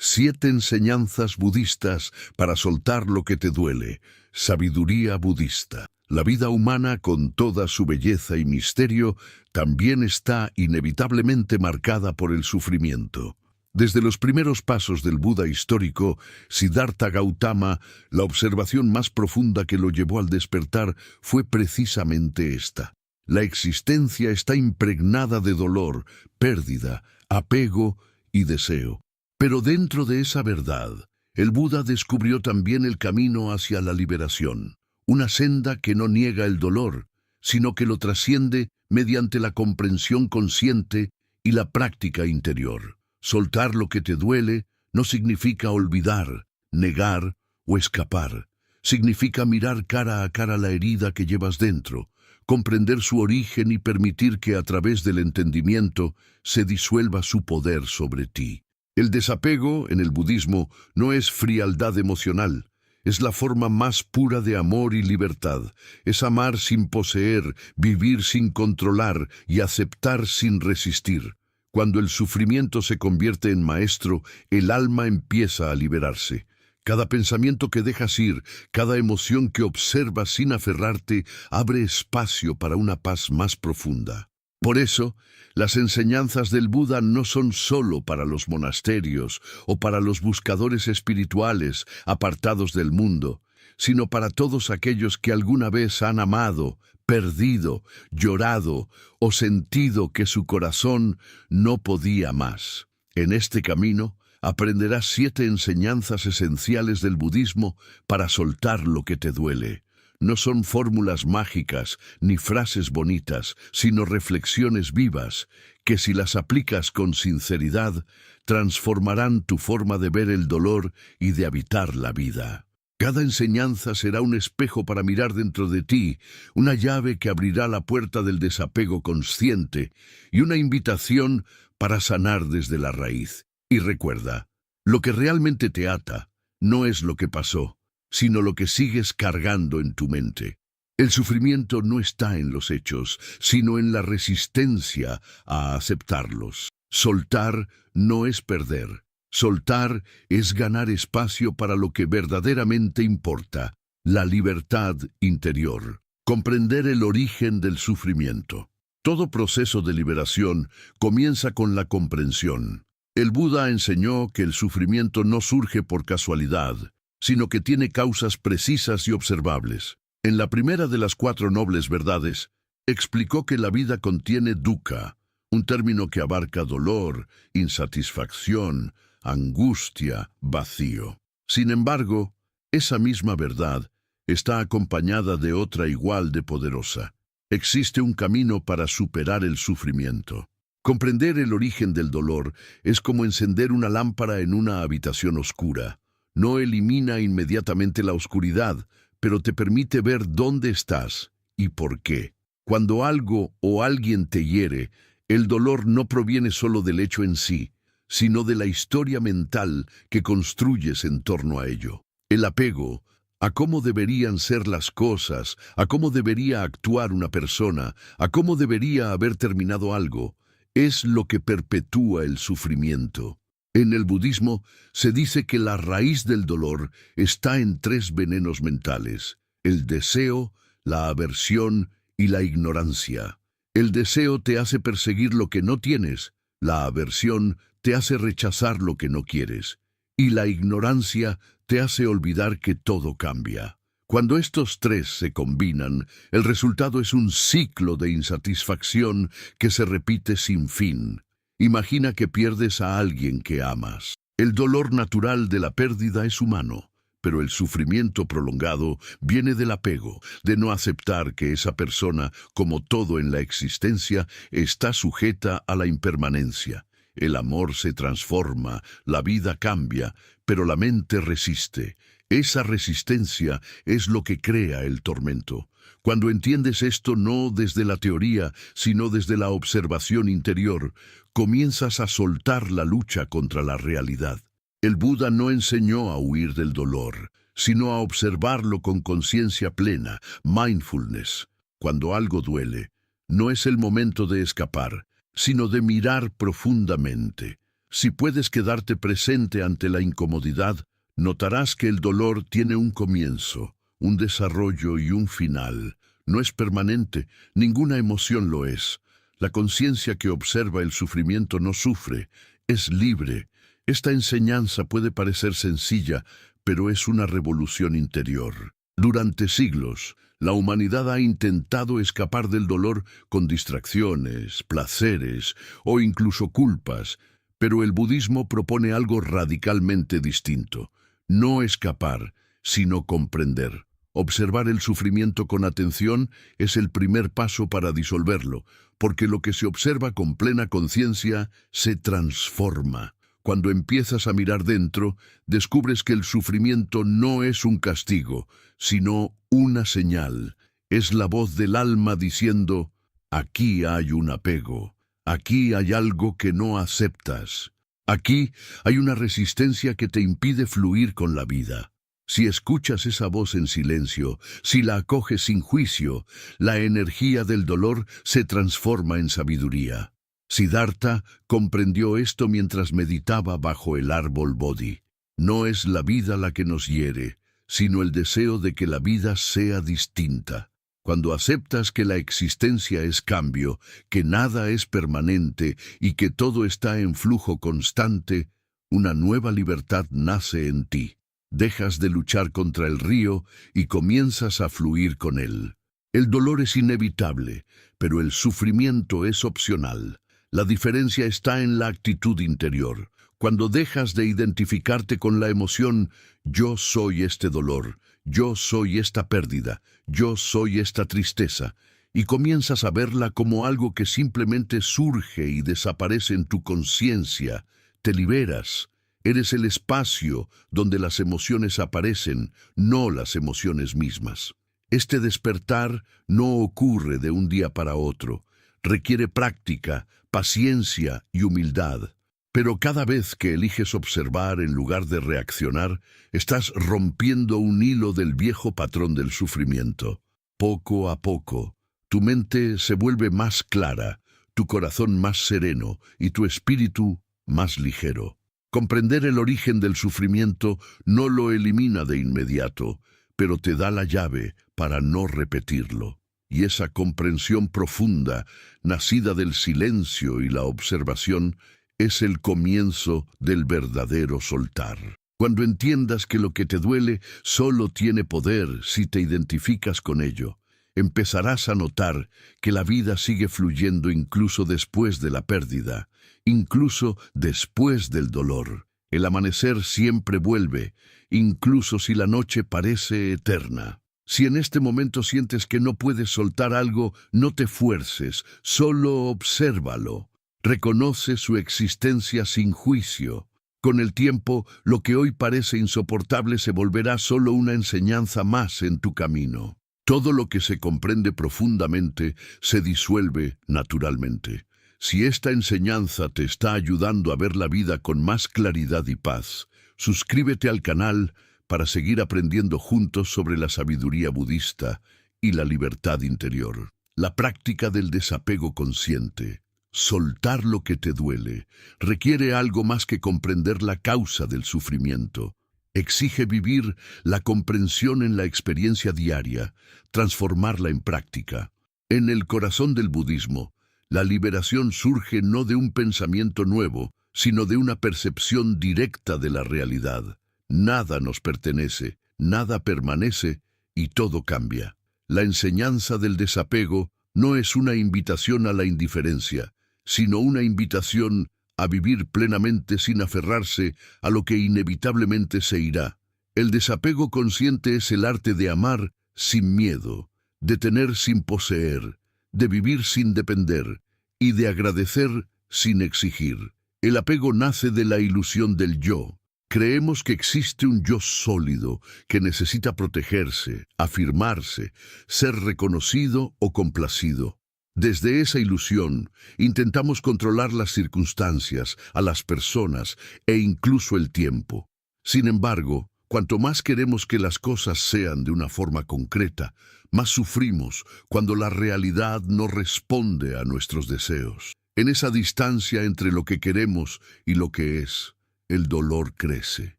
7 enseñanzas budistas para soltar lo que te duele. Sabiduría budista. La vida humana, con toda su belleza y misterio, también está inevitablemente marcada por el sufrimiento. Desde los primeros pasos del Buda histórico, Siddhartha Gautama, la observación más profunda que lo llevó al despertar fue precisamente esta. La existencia está impregnada de dolor, pérdida, apego y deseo. Pero dentro de esa verdad, el Buda descubrió también el camino hacia la liberación, una senda que no niega el dolor, sino que lo trasciende mediante la comprensión consciente y la práctica interior. Soltar lo que te duele no significa olvidar, negar o escapar. Significa mirar cara a cara la herida que llevas dentro, comprender su origen y permitir que a través del entendimiento se disuelva su poder sobre ti. El desapego, en el budismo, no es frialdad emocional. Es la forma más pura de amor y libertad. Es amar sin poseer, vivir sin controlar y aceptar sin resistir. Cuando el sufrimiento se convierte en maestro, el alma empieza a liberarse. Cada pensamiento que dejas ir, cada emoción que observas sin aferrarte, abre espacio para una paz más profunda. Por eso, las enseñanzas del Buda no son solo para los monasterios o para los buscadores espirituales apartados del mundo, sino para todos aquellos que alguna vez han amado, perdido, llorado o sentido que su corazón no podía más. En este camino, aprenderás 7 enseñanzas esenciales del budismo para soltar lo que te duele. No son fórmulas mágicas ni frases bonitas, sino reflexiones vivas, que si las aplicas con sinceridad, transformarán tu forma de ver el dolor y de habitar la vida. Cada enseñanza será un espejo para mirar dentro de ti, una llave que abrirá la puerta del desapego consciente y una invitación para sanar desde la raíz. Y recuerda, lo que realmente te ata no es lo que pasó, sino lo que sigues cargando en tu mente. El sufrimiento no está en los hechos, sino en la resistencia a aceptarlos. Soltar no es perder. Soltar es ganar espacio para lo que verdaderamente importa, la libertad interior. Comprender el origen del sufrimiento. Todo proceso de liberación comienza con la comprensión. El Buda enseñó que el sufrimiento no surge por casualidad, sino que tiene causas precisas y observables. En la primera de las 4 nobles verdades, explicó que la vida contiene dukkha, un término que abarca dolor, insatisfacción, angustia, vacío. Sin embargo, esa misma verdad está acompañada de otra igual de poderosa. Existe un camino para superar el sufrimiento. Comprender el origen del dolor es como encender una lámpara en una habitación oscura. No elimina inmediatamente la oscuridad, pero te permite ver dónde estás y por qué. Cuando algo o alguien te hiere, el dolor no proviene solo del hecho en sí, sino de la historia mental que construyes en torno a ello. El apego a cómo deberían ser las cosas, a cómo debería actuar una persona, a cómo debería haber terminado algo, es lo que perpetúa el sufrimiento. En el budismo se dice que la raíz del dolor está en 3 venenos mentales: el deseo, la aversión y la ignorancia. El deseo te hace perseguir lo que no tienes, la aversión te hace rechazar lo que no quieres, y la ignorancia te hace olvidar que todo cambia. Cuando estos 3 se combinan, el resultado es un ciclo de insatisfacción que se repite sin fin. Imagina que pierdes a alguien que amas. El dolor natural de la pérdida es humano, pero el sufrimiento prolongado viene del apego, de no aceptar que esa persona, como todo en la existencia, está sujeta a la impermanencia. El amor se transforma, la vida cambia, pero la mente resiste. Esa resistencia es lo que crea el tormento. Cuando entiendes esto no desde la teoría, sino desde la observación interior, comienzas a soltar la lucha contra la realidad. El Buda no enseñó a huir del dolor, sino a observarlo con conciencia plena, mindfulness. Cuando algo duele, no es el momento de escapar, sino de mirar profundamente. Si puedes quedarte presente ante la incomodidad, notarás que el dolor tiene un comienzo, un desarrollo y un final. No es permanente, ninguna emoción lo es. La conciencia que observa el sufrimiento no sufre, es libre. Esta enseñanza puede parecer sencilla, pero es una revolución interior. Durante siglos, la humanidad ha intentado escapar del dolor con distracciones, placeres o incluso culpas, pero el budismo propone algo radicalmente distinto. No escapar, sino comprender. Observar el sufrimiento con atención es el primer paso para disolverlo, porque lo que se observa con plena conciencia se transforma. Cuando empiezas a mirar dentro, descubres que el sufrimiento no es un castigo, sino una señal. Es la voz del alma diciendo, aquí hay un apego, aquí hay algo que no aceptas. Aquí hay una resistencia que te impide fluir con la vida. Si escuchas esa voz en silencio, si la acoges sin juicio, la energía del dolor se transforma en sabiduría. Siddhartha comprendió esto mientras meditaba bajo el árbol Bodhi. No es la vida la que nos hiere, sino el deseo de que la vida sea distinta. Cuando aceptas que la existencia es cambio, que nada es permanente y que todo está en flujo constante, una nueva libertad nace en ti. Dejas de luchar contra el río y comienzas a fluir con él. El dolor es inevitable, pero el sufrimiento es opcional. La diferencia está en la actitud interior. Cuando dejas de identificarte con la emoción, yo soy este dolor, yo soy esta pérdida, yo soy esta tristeza, y comienzas a verla como algo que simplemente surge y desaparece en tu conciencia, te liberas. Eres el espacio donde las emociones aparecen, no las emociones mismas. Este despertar no ocurre de un día para otro. Requiere práctica, paciencia y humildad. Pero cada vez que eliges observar en lugar de reaccionar, estás rompiendo un hilo del viejo patrón del sufrimiento. Poco a poco, tu mente se vuelve más clara, tu corazón más sereno y tu espíritu más ligero. Comprender el origen del sufrimiento no lo elimina de inmediato, pero te da la llave para no repetirlo. Y esa comprensión profunda, nacida del silencio y la observación, es el comienzo del verdadero soltar. Cuando entiendas que lo que te duele solo tiene poder si te identificas con ello, empezarás a notar que la vida sigue fluyendo incluso después de la pérdida, incluso después del dolor. El amanecer siempre vuelve, incluso si la noche parece eterna. Si en este momento sientes que no puedes soltar algo, no te fuerces, solo obsérvalo. Reconoce su existencia sin juicio. Con el tiempo, lo que hoy parece insoportable se volverá solo una enseñanza más en tu camino. Todo lo que se comprende profundamente se disuelve naturalmente. Si esta enseñanza te está ayudando a ver la vida con más claridad y paz, suscríbete al canal para seguir aprendiendo juntos sobre la sabiduría budista y la libertad interior. La práctica del desapego consciente, soltar lo que te duele, requiere algo más que comprender la causa del sufrimiento. Exige vivir la comprensión en la experiencia diaria, transformarla en práctica. En el corazón del budismo, la liberación surge no de un pensamiento nuevo, sino de una percepción directa de la realidad. Nada nos pertenece, nada permanece y todo cambia. La enseñanza del desapego no es una invitación a la indiferencia, sino una invitación a vivir plenamente sin aferrarse a lo que inevitablemente se irá. El desapego consciente es el arte de amar sin miedo, de tener sin poseer, de vivir sin depender y de agradecer sin exigir. El apego nace de la ilusión del yo. Creemos que existe un yo sólido que necesita protegerse, afirmarse, ser reconocido o complacido. Desde esa ilusión, intentamos controlar las circunstancias, a las personas e incluso el tiempo. Sin embargo, cuanto más queremos que las cosas sean de una forma concreta, más sufrimos cuando la realidad no responde a nuestros deseos. En esa distancia entre lo que queremos y lo que es, el dolor crece.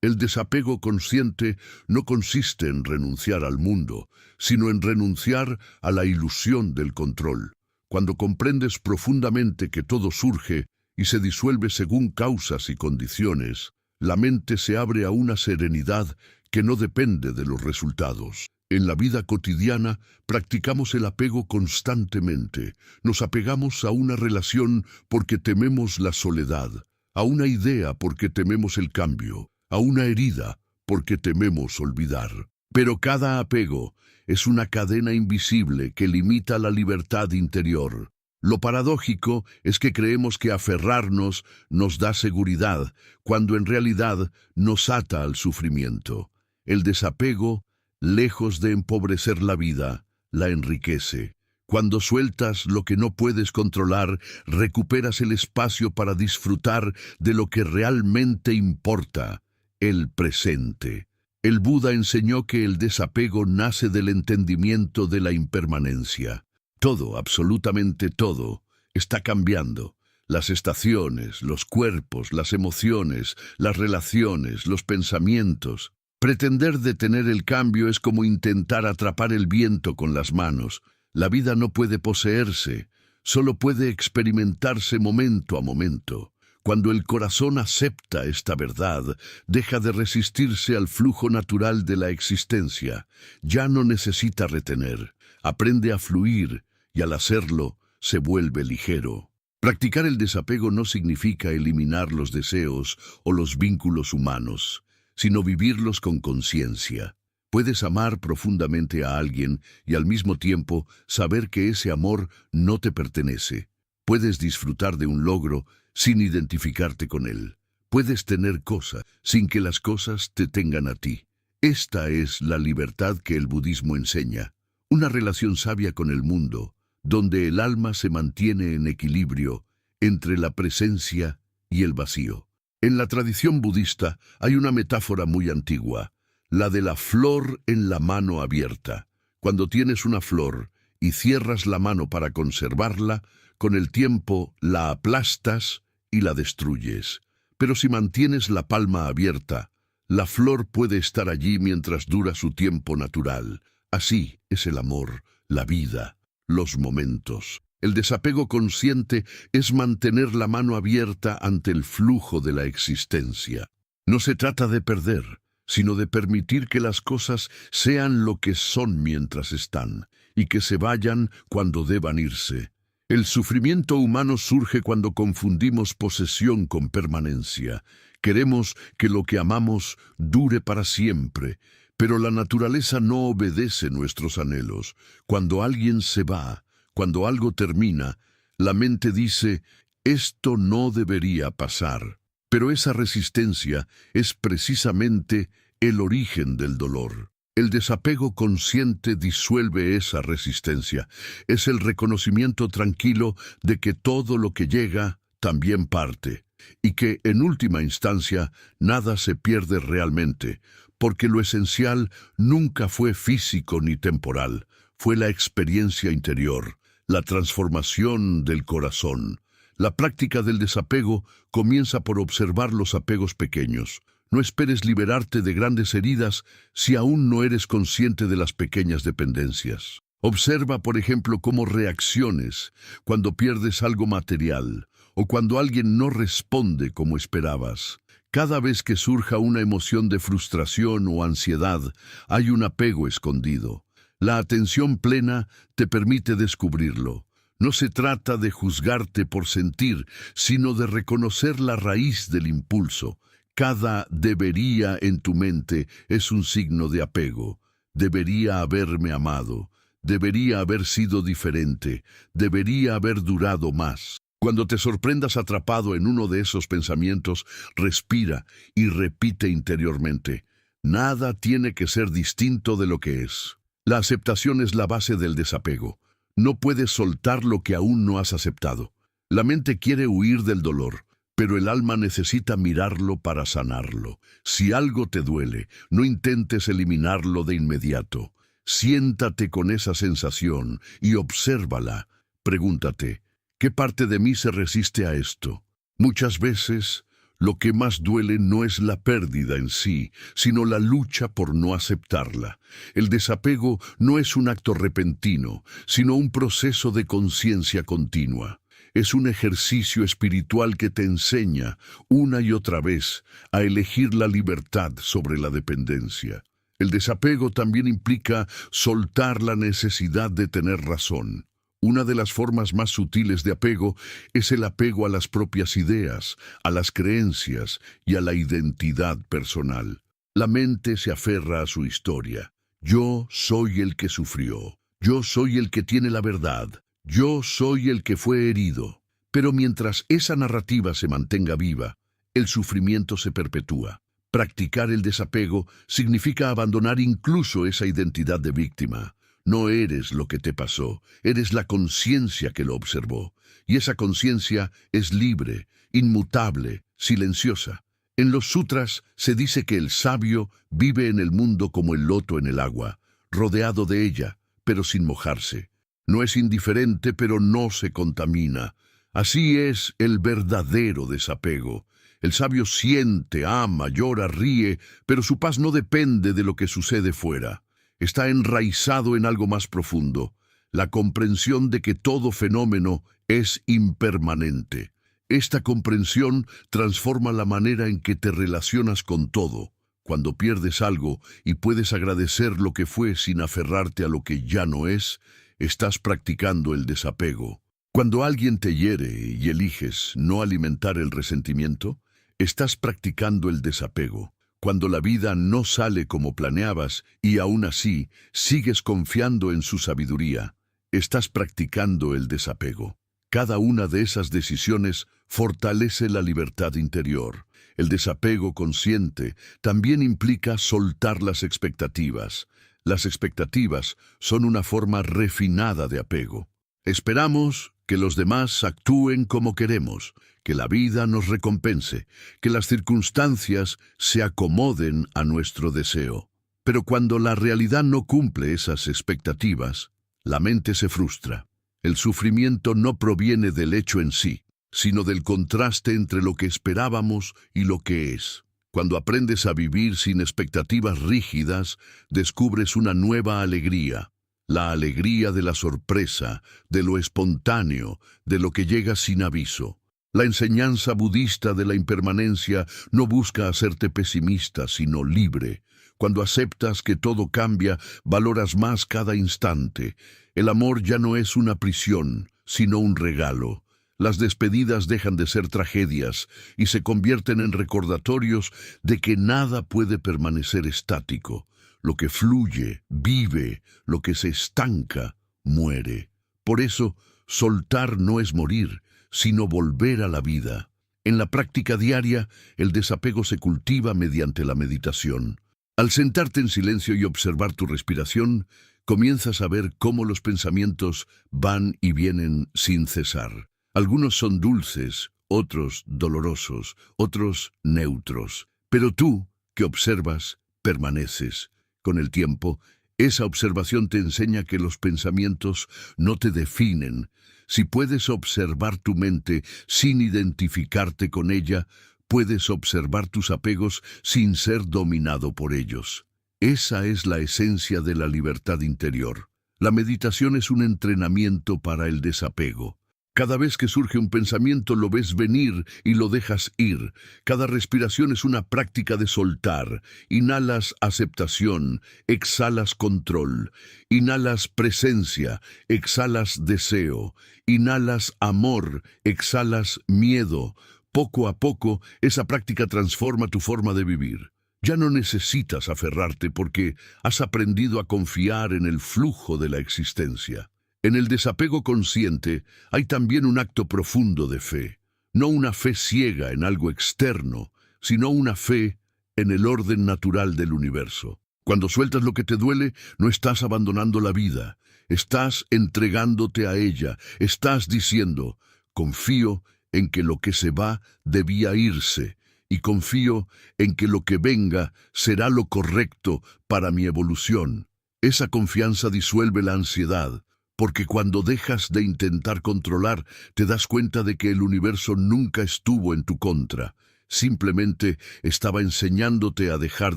El desapego consciente no consiste en renunciar al mundo, sino en renunciar a la ilusión del control. Cuando comprendes profundamente que todo surge y se disuelve según causas y condiciones, la mente se abre a una serenidad que no depende de los resultados. En la vida cotidiana practicamos el apego constantemente. Nos apegamos a una relación porque tememos la soledad, a una idea porque tememos el cambio, a una herida porque tememos olvidar. Pero cada apego es una cadena invisible que limita la libertad interior. Lo paradójico es que creemos que aferrarnos nos da seguridad, cuando en realidad nos ata al sufrimiento. El desapego, lejos de empobrecer la vida, la enriquece. Cuando sueltas lo que no puedes controlar, recuperas el espacio para disfrutar de lo que realmente importa, el presente. El Buda enseñó que el desapego nace del entendimiento de la impermanencia. Todo, absolutamente todo, está cambiando. Las estaciones, los cuerpos, las emociones, las relaciones, los pensamientos. Pretender detener el cambio es como intentar atrapar el viento con las manos. La vida no puede poseerse, solo puede experimentarse momento a momento. Cuando el corazón acepta esta verdad, deja de resistirse al flujo natural de la existencia. Ya no necesita retener, aprende a fluir y al hacerlo se vuelve ligero. Practicar el desapego no significa eliminar los deseos o los vínculos humanos, sino vivirlos con conciencia. Puedes amar profundamente a alguien y al mismo tiempo saber que ese amor no te pertenece. Puedes disfrutar de un logro sin identificarte con él. Puedes tener cosas sin que las cosas te tengan a ti. Esta es la libertad que el budismo enseña. Una relación sabia con el mundo, donde el alma se mantiene en equilibrio entre la presencia y el vacío. En la tradición budista hay una metáfora muy antigua, la de la flor en la mano abierta. Cuando tienes una flor y cierras la mano para conservarla, con el tiempo la aplastas y la destruyes. Pero si mantienes la palma abierta, la flor puede estar allí mientras dura su tiempo natural. Así es el amor, la vida, los momentos. El desapego consciente es mantener la mano abierta ante el flujo de la existencia. No se trata de perder, sino de permitir que las cosas sean lo que son mientras están, y que se vayan cuando deban irse. El sufrimiento humano surge cuando confundimos posesión con permanencia. Queremos que lo que amamos dure para siempre, pero la naturaleza no obedece nuestros anhelos. Cuando alguien se va, cuando algo termina, la mente dice, esto no debería pasar. Pero esa resistencia es precisamente el origen del dolor. El desapego consciente disuelve esa resistencia. Es el reconocimiento tranquilo de que todo lo que llega también parte, y que, en última instancia, nada se pierde realmente, porque lo esencial nunca fue físico ni temporal, fue la experiencia interior, la transformación del corazón. La práctica del desapego comienza por observar los apegos pequeños. No esperes liberarte de grandes heridas si aún no eres consciente de las pequeñas dependencias. Observa, por ejemplo, cómo reacciones cuando pierdes algo material o cuando alguien no responde como esperabas. Cada vez que surja una emoción de frustración o ansiedad, hay un apego escondido. La atención plena te permite descubrirlo. No se trata de juzgarte por sentir, sino de reconocer la raíz del impulso. Cada debería en tu mente es un signo de apego. Debería haberme amado. Debería haber sido diferente. Debería haber durado más. Cuando te sorprendas atrapado en uno de esos pensamientos, respira y repite interiormente. Nada tiene que ser distinto de lo que es. La aceptación es la base del desapego. No puedes soltar lo que aún no has aceptado. La mente quiere huir del dolor, pero el alma necesita mirarlo para sanarlo. Si algo te duele, no intentes eliminarlo de inmediato. Siéntate con esa sensación y obsérvala. Pregúntate, ¿Qué parte de mí se resiste a esto? Muchas veces, lo que más duele no es la pérdida en sí, sino la lucha por no aceptarla. El desapego no es un acto repentino, sino un proceso de conciencia continua. Es un ejercicio espiritual que te enseña, una y otra vez, a elegir la libertad sobre la dependencia. El desapego también implica soltar la necesidad de tener razón. Una de las formas más sutiles de apego es el apego a las propias ideas, a las creencias y a la identidad personal. La mente se aferra a su historia. Yo soy el que sufrió. Yo soy el que tiene la verdad. Yo soy el que fue herido. Pero mientras esa narrativa se mantenga viva, el sufrimiento se perpetúa. Practicar el desapego significa abandonar incluso esa identidad de víctima. No eres lo que te pasó, eres la conciencia que lo observó. Y esa conciencia es libre, inmutable, silenciosa. En los sutras se dice que el sabio vive en el mundo como el loto en el agua, rodeado de ella, pero sin mojarse. No es indiferente, pero no se contamina. Así es el verdadero desapego. El sabio siente, ama, llora, ríe, pero su paz no depende de lo que sucede fuera. Está enraizado en algo más profundo, la comprensión de que todo fenómeno es impermanente. Esta comprensión transforma la manera en que te relacionas con todo. Cuando pierdes algo y puedes agradecer lo que fue sin aferrarte a lo que ya no es, estás practicando el desapego. Cuando alguien te hiere y eliges no alimentar el resentimiento, estás practicando el desapego. Cuando la vida no sale como planeabas y aún así sigues confiando en su sabiduría, estás practicando el desapego. Cada una de esas decisiones fortalece la libertad interior. El desapego consciente también implica soltar las expectativas. Las expectativas son una forma refinada de apego. Esperamos que los demás actúen como queremos, que la vida nos recompense, que las circunstancias se acomoden a nuestro deseo. Pero cuando la realidad no cumple esas expectativas, la mente se frustra. El sufrimiento no proviene del hecho en sí, sino del contraste entre lo que esperábamos y lo que es. Cuando aprendes a vivir sin expectativas rígidas, descubres una nueva alegría. La alegría de la sorpresa, de lo espontáneo, de lo que llega sin aviso. La enseñanza budista de la impermanencia no busca hacerte pesimista, sino libre. Cuando aceptas que todo cambia, valoras más cada instante. El amor ya no es una prisión, sino un regalo. Las despedidas dejan de ser tragedias y se convierten en recordatorios de que nada puede permanecer estático. Lo que fluye, vive, lo que se estanca, muere. Por eso, soltar no es morir, sino volver a la vida. En la práctica diaria, el desapego se cultiva mediante la meditación. Al sentarte en silencio y observar tu respiración, comienzas a ver cómo los pensamientos van y vienen sin cesar. Algunos son dulces, otros dolorosos, otros neutros. Pero tú, que observas, permaneces. Con el tiempo, esa observación te enseña que los pensamientos no te definen. Si puedes observar tu mente sin identificarte con ella, puedes observar tus apegos sin ser dominado por ellos. Esa es la esencia de la libertad interior. La meditación es un entrenamiento para el desapego. Cada vez que surge un pensamiento lo ves venir y lo dejas ir. Cada respiración es una práctica de soltar. Inhalas aceptación, exhalas control. Inhalas presencia, exhalas deseo. Inhalas amor, exhalas miedo. Poco a poco, esa práctica transforma tu forma de vivir. Ya no necesitas aferrarte porque has aprendido a confiar en el flujo de la existencia. En el desapego consciente hay también un acto profundo de fe, no una fe ciega en algo externo, sino una fe en el orden natural del universo. Cuando sueltas lo que te duele, no estás abandonando la vida, estás entregándote a ella, estás diciendo, confío en que lo que se va debía irse, y confío en que lo que venga será lo correcto para mi evolución. Esa confianza disuelve la ansiedad, porque cuando dejas de intentar controlar, te das cuenta de que el universo nunca estuvo en tu contra. Simplemente estaba enseñándote a dejar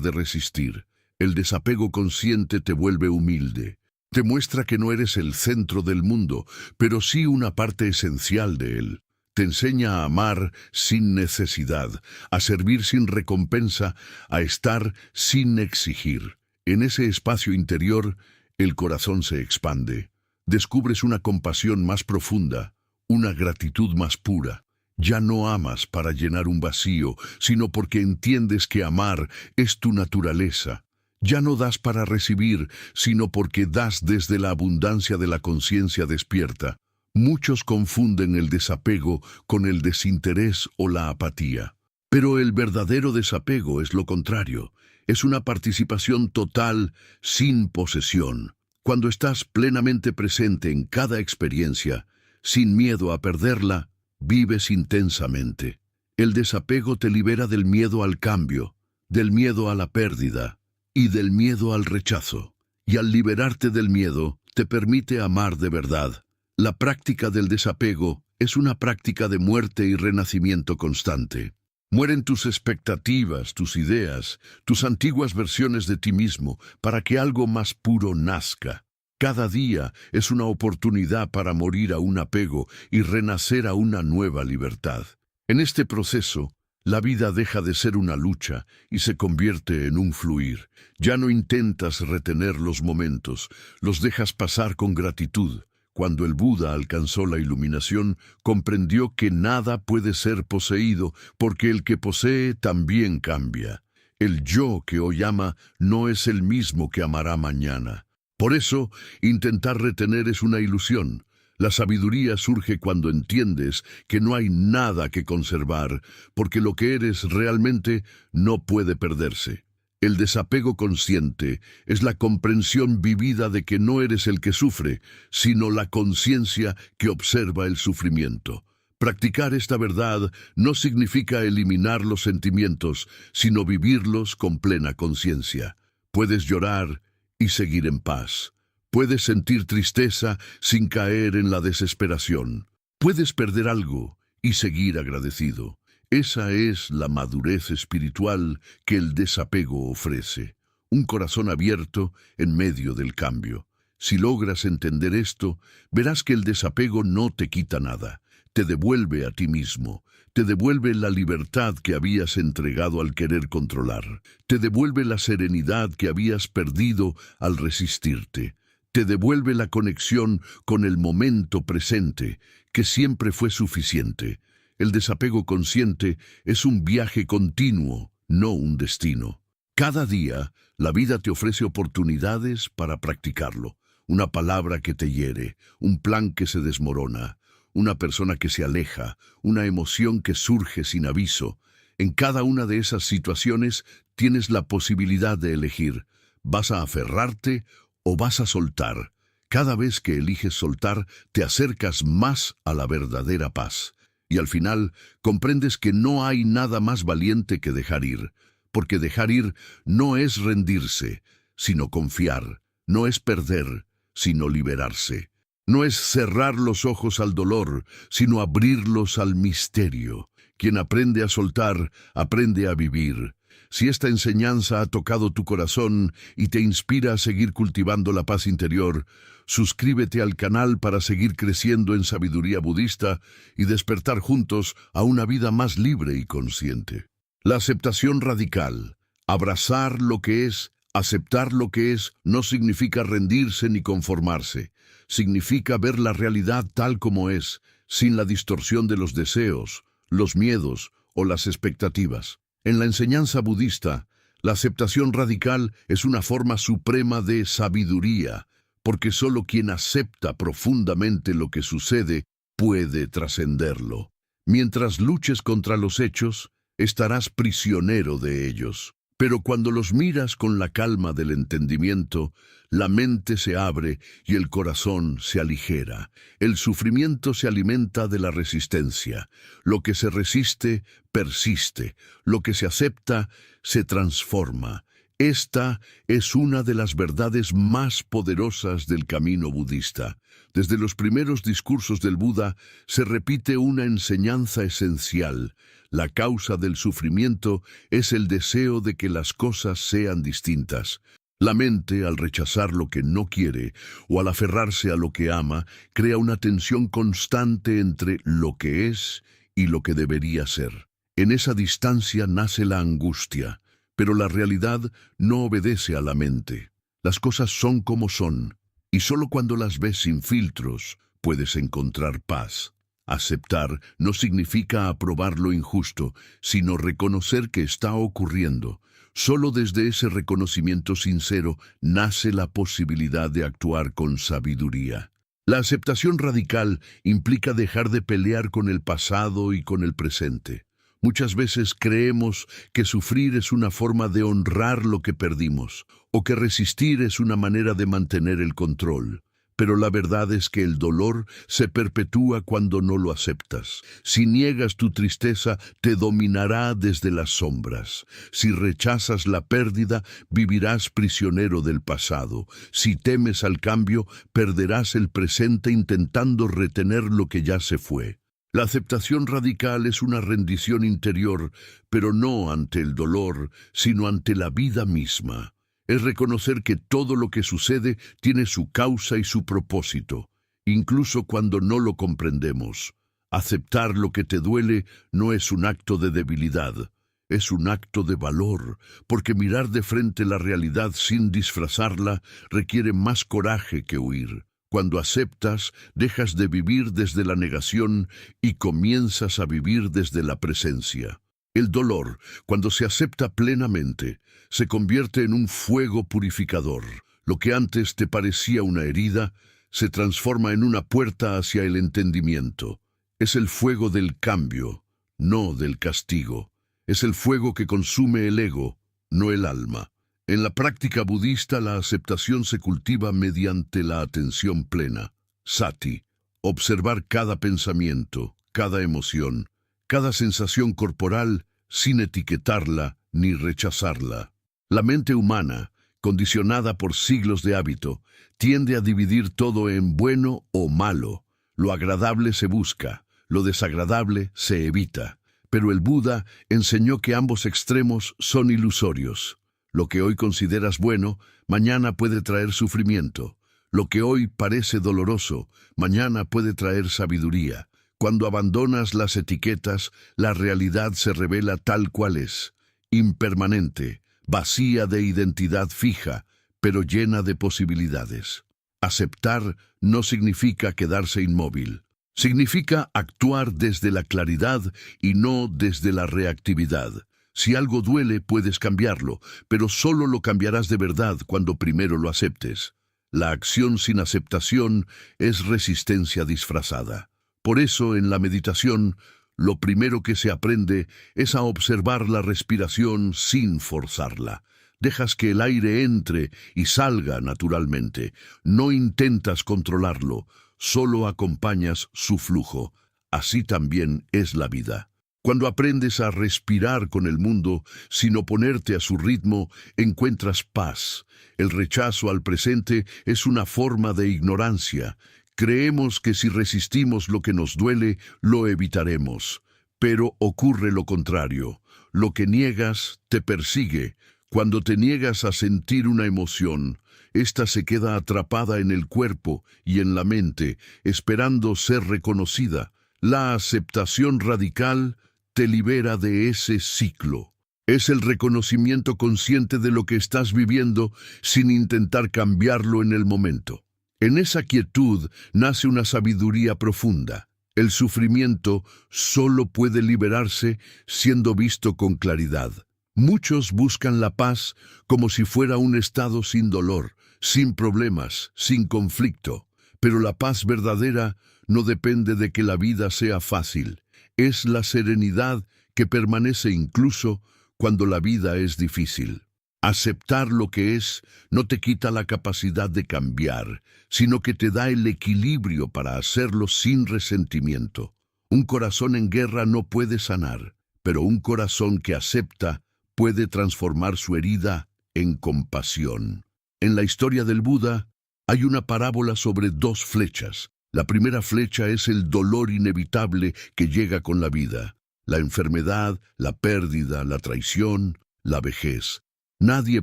de resistir. El desapego consciente te vuelve humilde. Te muestra que no eres el centro del mundo, pero sí una parte esencial de él. Te enseña a amar sin necesidad, a servir sin recompensa, a estar sin exigir. En ese espacio interior, el corazón se expande. Descubres una compasión más profunda, una gratitud más pura. Ya no amas para llenar un vacío, sino porque entiendes que amar es tu naturaleza. Ya no das para recibir, sino porque das desde la abundancia de la conciencia despierta. Muchos confunden el desapego con el desinterés o la apatía. Pero el verdadero desapego es lo contrario. Es una participación total, sin posesión. Cuando estás plenamente presente en cada experiencia, sin miedo a perderla, vives intensamente. El desapego te libera del miedo al cambio, del miedo a la pérdida y del miedo al rechazo. Y al liberarte del miedo, te permite amar de verdad. La práctica del desapego es una práctica de muerte y renacimiento constante. Mueren tus expectativas, tus ideas, tus antiguas versiones de ti mismo, para que algo más puro nazca. Cada día es una oportunidad para morir a un apego y renacer a una nueva libertad. En este proceso, la vida deja de ser una lucha y se convierte en un fluir. Ya no intentas retener los momentos, los dejas pasar con gratitud. Cuando el Buda alcanzó la iluminación, comprendió que nada puede ser poseído, porque el que posee también cambia. El yo que hoy ama no es el mismo que amará mañana. Por eso, intentar retener es una ilusión. La sabiduría surge cuando entiendes que no hay nada que conservar, porque lo que eres realmente no puede perderse. El desapego consciente es la comprensión vivida de que no eres el que sufre, sino la conciencia que observa el sufrimiento. Practicar esta verdad no significa eliminar los sentimientos, sino vivirlos con plena conciencia. Puedes llorar y seguir en paz. Puedes sentir tristeza sin caer en la desesperación. Puedes perder algo y seguir agradecido. Esa es la madurez espiritual que el desapego ofrece. Un corazón abierto en medio del cambio. Si logras entender esto, verás que el desapego no te quita nada. Te devuelve a ti mismo. Te devuelve la libertad que habías entregado al querer controlar. Te devuelve la serenidad que habías perdido al resistirte. Te devuelve la conexión con el momento presente, que siempre fue suficiente. El desapego consciente es un viaje continuo, no un destino. Cada día, la vida te ofrece oportunidades para practicarlo. Una palabra que te hiere, un plan que se desmorona, una persona que se aleja, una emoción que surge sin aviso. En cada una de esas situaciones tienes la posibilidad de elegir. ¿Vas a aferrarte o vas a soltar? Cada vez que eliges soltar, te acercas más a la verdadera paz. Y al final, comprendes que no hay nada más valiente que dejar ir, porque dejar ir no es rendirse, sino confiar, no es perder, sino liberarse. No es cerrar los ojos al dolor, sino abrirlos al misterio. Quien aprende a soltar, aprende a vivir. Si esta enseñanza ha tocado tu corazón y te inspira a seguir cultivando la paz interior, suscríbete al canal para seguir creciendo en sabiduría budista y despertar juntos a una vida más libre y consciente. La aceptación radical, abrazar lo que es, aceptar lo que es, no significa rendirse ni conformarse. Significa ver la realidad tal como es, sin la distorsión de los deseos, los miedos o las expectativas. En la enseñanza budista, la aceptación radical es una forma suprema de sabiduría, porque solo quien acepta profundamente lo que sucede puede trascenderlo. Mientras luches contra los hechos, estarás prisionero de ellos. Pero cuando los miras con la calma del entendimiento, la mente se abre y el corazón se aligera. El sufrimiento se alimenta de la resistencia. Lo que se resiste, persiste. Lo que se acepta, se transforma. Esta es una de las verdades más poderosas del camino budista. Desde los primeros discursos del Buda se repite una enseñanza esencial. La causa del sufrimiento es el deseo de que las cosas sean distintas. La mente, al rechazar lo que no quiere o al aferrarse a lo que ama, crea una tensión constante entre lo que es y lo que debería ser. En esa distancia nace la angustia. Pero la realidad no obedece a la mente. Las cosas son como son, y solo cuando las ves sin filtros puedes encontrar paz. Aceptar no significa aprobar lo injusto, sino reconocer que está ocurriendo. Solo desde ese reconocimiento sincero nace la posibilidad de actuar con sabiduría. La aceptación radical implica dejar de pelear con el pasado y con el presente. Muchas veces creemos que sufrir es una forma de honrar lo que perdimos, o que resistir es una manera de mantener el control. Pero la verdad es que el dolor se perpetúa cuando no lo aceptas. Si niegas tu tristeza, te dominará desde las sombras. Si rechazas la pérdida, vivirás prisionero del pasado. Si temes al cambio, perderás el presente intentando retener lo que ya se fue. La aceptación radical es una rendición interior, pero no ante el dolor, sino ante la vida misma. Es reconocer que todo lo que sucede tiene su causa y su propósito, incluso cuando no lo comprendemos. Aceptar lo que te duele no es un acto de debilidad, es un acto de valor, porque mirar de frente la realidad sin disfrazarla requiere más coraje que huir. Cuando aceptas, dejas de vivir desde la negación y comienzas a vivir desde la presencia. El dolor, cuando se acepta plenamente, se convierte en un fuego purificador. Lo que antes te parecía una herida, se transforma en una puerta hacia el entendimiento. Es el fuego del cambio, no del castigo. Es el fuego que consume el ego, no el alma. En la práctica budista, la aceptación se cultiva mediante la atención plena. Sati, observar cada pensamiento, cada emoción, cada sensación corporal sin etiquetarla ni rechazarla. La mente humana, condicionada por siglos de hábito, tiende a dividir todo en bueno o malo. Lo agradable se busca, lo desagradable se evita. Pero el Buda enseñó que ambos extremos son ilusorios. Lo que hoy consideras bueno, mañana puede traer sufrimiento. Lo que hoy parece doloroso, mañana puede traer sabiduría. Cuando abandonas las etiquetas, la realidad se revela tal cual es, impermanente, vacía de identidad fija, pero llena de posibilidades. Aceptar no significa quedarse inmóvil. Significa actuar desde la claridad y no desde la reactividad. Si algo duele, puedes cambiarlo, pero solo lo cambiarás de verdad cuando primero lo aceptes. La acción sin aceptación es resistencia disfrazada. Por eso, en la meditación, lo primero que se aprende es a observar la respiración sin forzarla. Dejas que el aire entre y salga naturalmente. No intentas controlarlo, solo acompañas su flujo. Así también es la vida. Cuando aprendes a respirar con el mundo sin oponerte a su ritmo, encuentras paz. El rechazo al presente es una forma de ignorancia. Creemos que si resistimos lo que nos duele, lo evitaremos. Pero ocurre lo contrario. Lo que niegas te persigue. Cuando te niegas a sentir una emoción, ésta se queda atrapada en el cuerpo y en la mente, esperando ser reconocida. La aceptación radical te libera de ese ciclo. Es el reconocimiento consciente de lo que estás viviendo sin intentar cambiarlo en el momento. En esa quietud nace una sabiduría profunda. El sufrimiento solo puede liberarse siendo visto con claridad. Muchos buscan la paz como si fuera un estado sin dolor, sin problemas, sin conflicto. Pero la paz verdadera no depende de que la vida sea fácil. Es la serenidad que permanece incluso cuando la vida es difícil. Aceptar lo que es no te quita la capacidad de cambiar, sino que te da el equilibrio para hacerlo sin resentimiento. Un corazón en guerra no puede sanar, pero un corazón que acepta puede transformar su herida en compasión. En la historia del Buda hay una parábola sobre dos flechas. La primera flecha es el dolor inevitable que llega con la vida, la enfermedad, la pérdida, la traición, la vejez. Nadie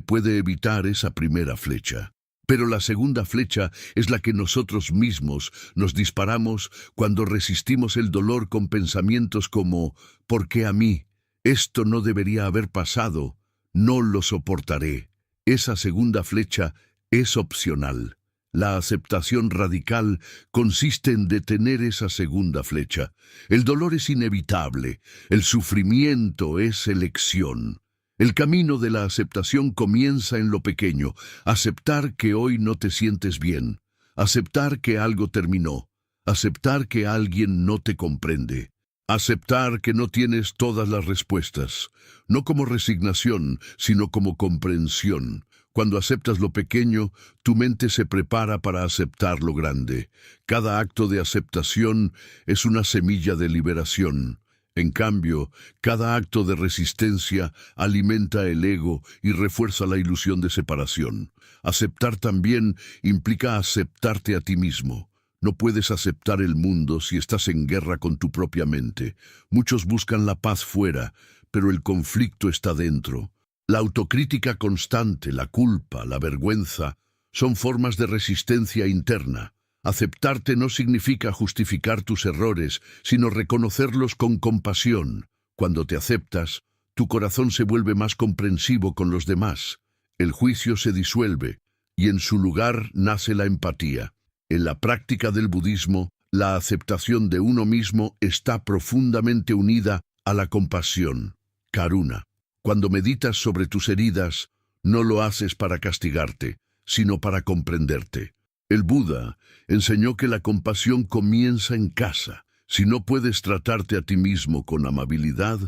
puede evitar esa primera flecha. Pero la segunda flecha es la que nosotros mismos nos disparamos cuando resistimos el dolor con pensamientos como «¿Por qué a mí? Esto no debería haber pasado. No lo soportaré». Esa segunda flecha es opcional. La aceptación radical consiste en detener esa segunda flecha. El dolor es inevitable. El sufrimiento es elección. El camino de la aceptación comienza en lo pequeño. Aceptar que hoy no te sientes bien. Aceptar que algo terminó. Aceptar que alguien no te comprende. Aceptar que no tienes todas las respuestas. No como resignación, sino como comprensión. Cuando aceptas lo pequeño, tu mente se prepara para aceptar lo grande. Cada acto de aceptación es una semilla de liberación. En cambio, cada acto de resistencia alimenta el ego y refuerza la ilusión de separación. Aceptar también implica aceptarte a ti mismo. No puedes aceptar el mundo si estás en guerra con tu propia mente. Muchos buscan la paz fuera, pero el conflicto está dentro. La autocrítica constante, la culpa, la vergüenza, son formas de resistencia interna. Aceptarte no significa justificar tus errores, sino reconocerlos con compasión. Cuando te aceptas, tu corazón se vuelve más comprensivo con los demás. El juicio se disuelve, y en su lugar nace la empatía. En la práctica del budismo, la aceptación de uno mismo está profundamente unida a la compasión, karuna. Cuando meditas sobre tus heridas, no lo haces para castigarte, sino para comprenderte. El Buda enseñó que la compasión comienza en casa. Si no puedes tratarte a ti mismo con amabilidad,